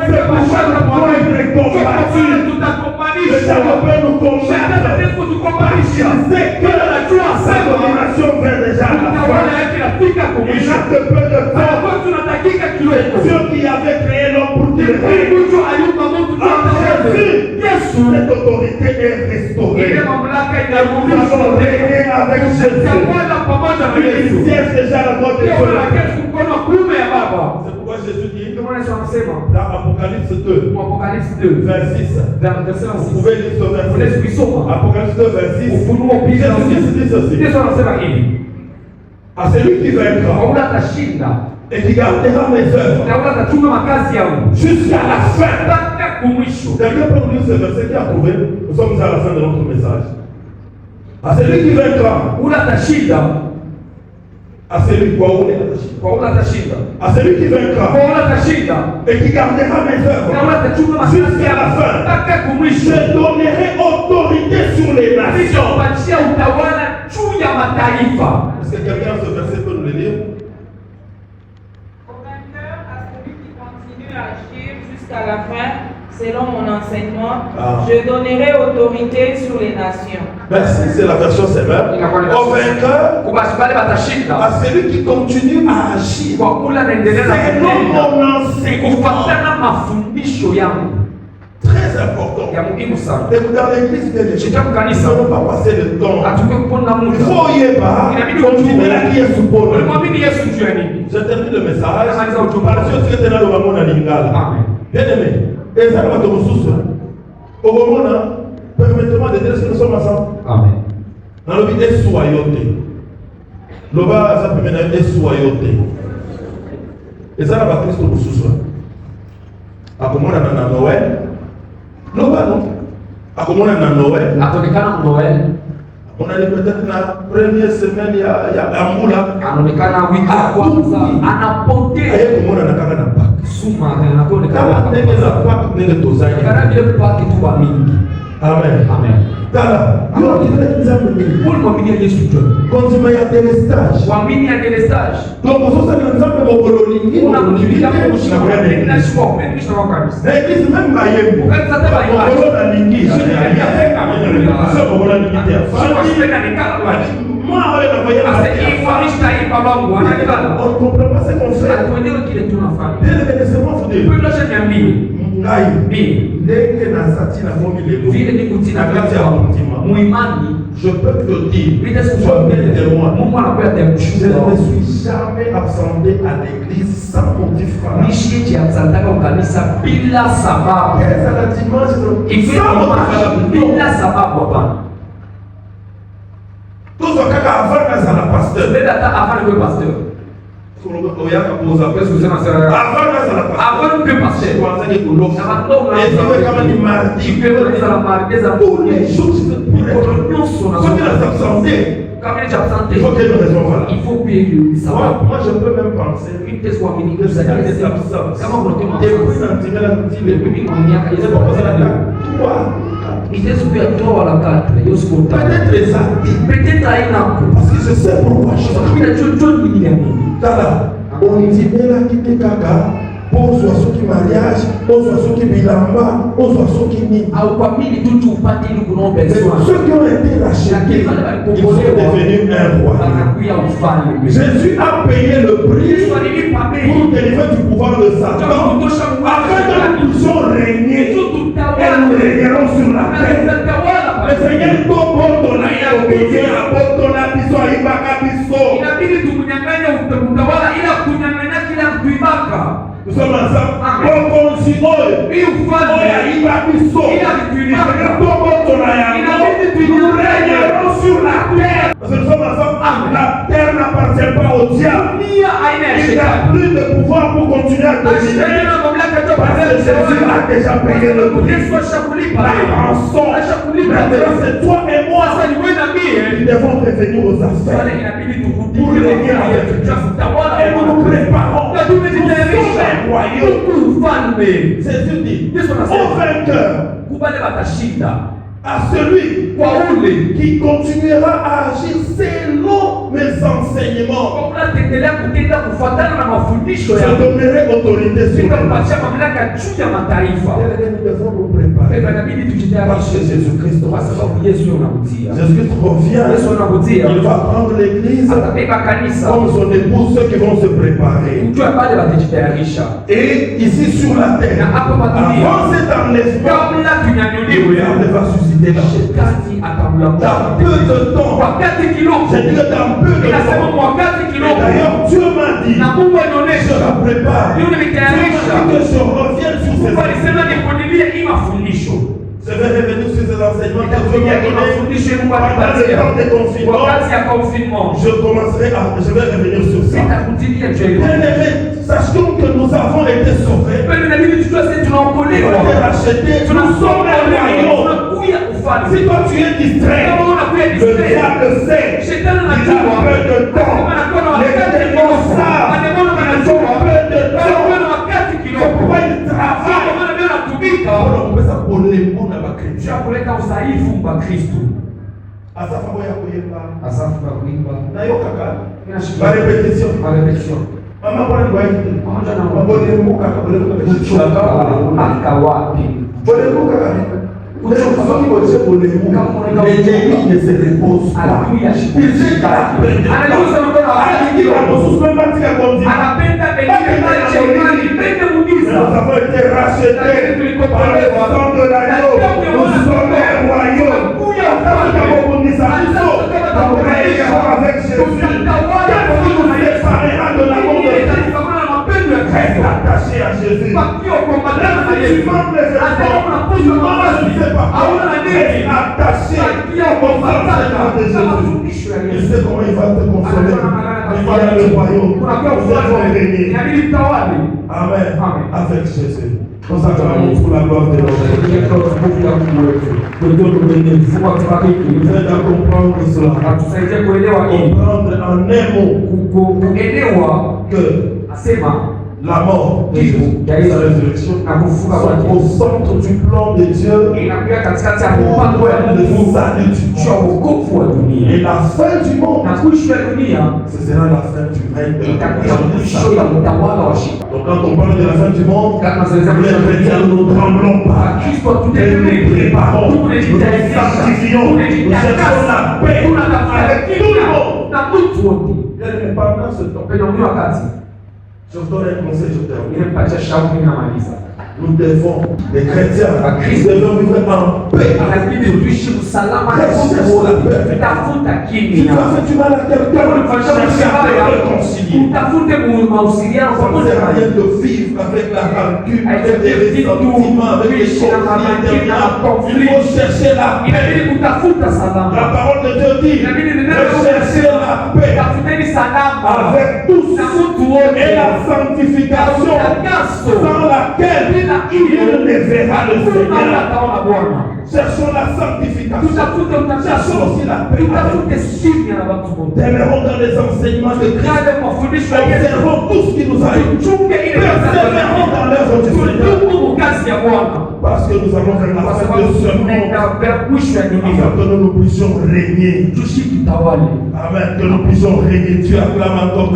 C'est pourquoi nous devons être combattus. Le diable peut nous combattre. Parce qu'il sait que sa domination vient déjà à la fin. Il n'a que peu de temps. Dieu qui avait créé l'homme pour qu'il règne. En Jésus, cette autorité est restaurée. Nous allons régner avec Jésus. Il siège déjà à la droite de Dieu. C'est pourquoi Jésus dit dans Apocalypse 2, verset 6. Vous pouvez lire ce verset. Apocalypse 2, verset 6. Jésus dit ceci. À celui qui vaincra et qui gardera mes œuvres jusqu'à la fin. Quelqu'un peut nous dire ce verset qui a prouvé. Nous sommes à la fin de notre message. À celui qui vaincra. À celui à celui qui vaincra et qui gardera mes œuvres jusqu'à la fin. Je donnerai autorité sur les nations. Est-ce que quelqu'un ce verset peut nous le lire? Au vainqueur, à celui qui continue à agir jusqu'à la fin, selon mon enseignement, je donnerai autorité sur les nations. Merci, c'est la version sévère. Au vainqueur, à celui qui continue à agir selon mon enseignement. Très important. Et dans l'église de Dieu, nous n'allons pas passer le temps. Il faut y aller. Continuer la qui est sous Paul. Je termine le message. Parce que tu es dans le moment de l'Ingala. Bien aimé. Et ça va te ressourcer. Au moment là, permettez-moi de dire ce que nous sommes ensemble. Amen. Dans le but de soyauté. Le bas, ça peut mener à soyauté. Et ça va Christ nous ressourcer. À comment on a Noël? Non, pas non. À comment on a Noël? On a peut-être la première semaine, il y a Amoula. Et comment on a Amen. Amen. Tala, konzima ya délestage. Donc on s'en ensemble pour l'église même Bayembo. On la lingi. Moi, on ne comprend pas ce qu'on fait. Je peux te dire, sois bien témoin. Je ne me suis jamais absenté à l'église sans motif valable. Tout ce que avant pasteur. Avant que pasteur. Il faut qu'il y ait une raison valable. Il faut payer le sabbat. Moi, je peux même penser que c'est des absences. Peut-être ça. Parce que je sais pourquoi je suis là. On dit, mais là, qui est caca. ozwa soki mariage, ozwa soki bilamba, ozwa soki nini. Haukuamini tu tu upate ili kuna besoin. Ceux qui ont été rachetés, ils sont devenus un roi. Wanakuya ufalme. Jésus a payé le prix pour délivrer du pouvoir de Satan, afin que nous puissions régner et nous régnerons sur la terre. Le Seigneur tobotona obéir abotona biso ayibaka biso. Inabidi tumunyang'anya utawala ila kunyang'anya kila kuibaka. Nous sommes ensemble. Bokonzi oyo ayibaka biso. Le Seigneur tobotona yango. Nous régnerons sur la terre. Parce que nous sommes ensemble. La terre n'appartient pas au diable. Il n'a plus de pouvoir pour continuer à dominer. Parce que Jésus a déjà payé le prix. La rançon. Maintenant, c'est toi et moi qui devons revenir aux affaires pour régner avec Dieu. Et nous nous préparons pour ce royaume. Jésus dit au vainqueur, à celui qui continuera à agir selon mes enseignements, je donnerai autorité sur les nous devons nous préparer. Parce que Jésus-Christ revient. Il va prendre l'église comme son épouse, ceux qui vont se préparer. Et ici sur la terre, avant cet enlèvement, il va susciter la dans peu de temps. J'ai dit que dans peu de temps. D'ailleurs, Dieu m'a dit, je la prépare. Dieu m'a dit que je revienne sur ces enseignements. Je vais revenir sur ces enseignements que Dieu m'a donné pendant le temps de confinement. Je vais revenir sur ça. Bien-aimés, sachons que nous avons été sauvés. Nous avons été rachetés. Nous sommes un royaume. Si toi tu es distrait, le diable sait. Il a peu de temps. Les démons savent. Ils ont peu de temps. C'est pourquoi ils travaillent. On peut s'appeler le monde à Christ. La répétition. Maman, l'ennemi ne se repose pas. Nous avons été rachetés par le sang de l'agneau. Nous sommes un royaume. Nous règnerons avec Jésus. Qu'est-ce qui nous séparera de l'amour de Christ? Reste attaché à Jésus. Tu manques les efforts. Tu manques, je ne sais pas. Reste attaché au enseignement de Jésus. Il sait comment il va te consoler. Il va dans le royaume. Nous allons régner. Amen. Avec Jésus. Nous acclamons pour la gloire de notre Dieu. Nous aide à comprendre cela. Comprendre en un mot que la mort de Jésus, sa résurrection, sont au centre du plan de Dieu pour le salut du monde. Et la fin du monde, ce sera la fin du règne de la puissance. Donc quand on parle de la fin du monde, les chrétiens nous ne tremblons pas. Et nous préparons, nous nous sanctifions, nous cherchons la paix avec tout le monde. Bien, pendant ce temps, je vous donne un conseil, je termine. Nous devons, les chrétiens, nous devons vivre en paix. Cherche la paix. Tu vas faire du mal à quelqu'un, cherche à te réconcilier. Ça ne sert à rien de vivre avec la rancune, avec les ressentiments, avec les conflits. Il faut chercher la paix. La parole de Dieu dit, rechercher la paix avec tous et la sanctification sans laquelle il ne verra le Seigneur. Cherchons la sanctification. Cherchons aussi la paix. Demeurons dans les enseignements de Christ. Observons tout ce qui nous arrive. Persévérons dans l'œuvre du Seigneur. Parce que nous allons faire la fin de ce monde. Afin que nous puissions régner. Amen. Que nous puissions régner. Dieu acclame encore.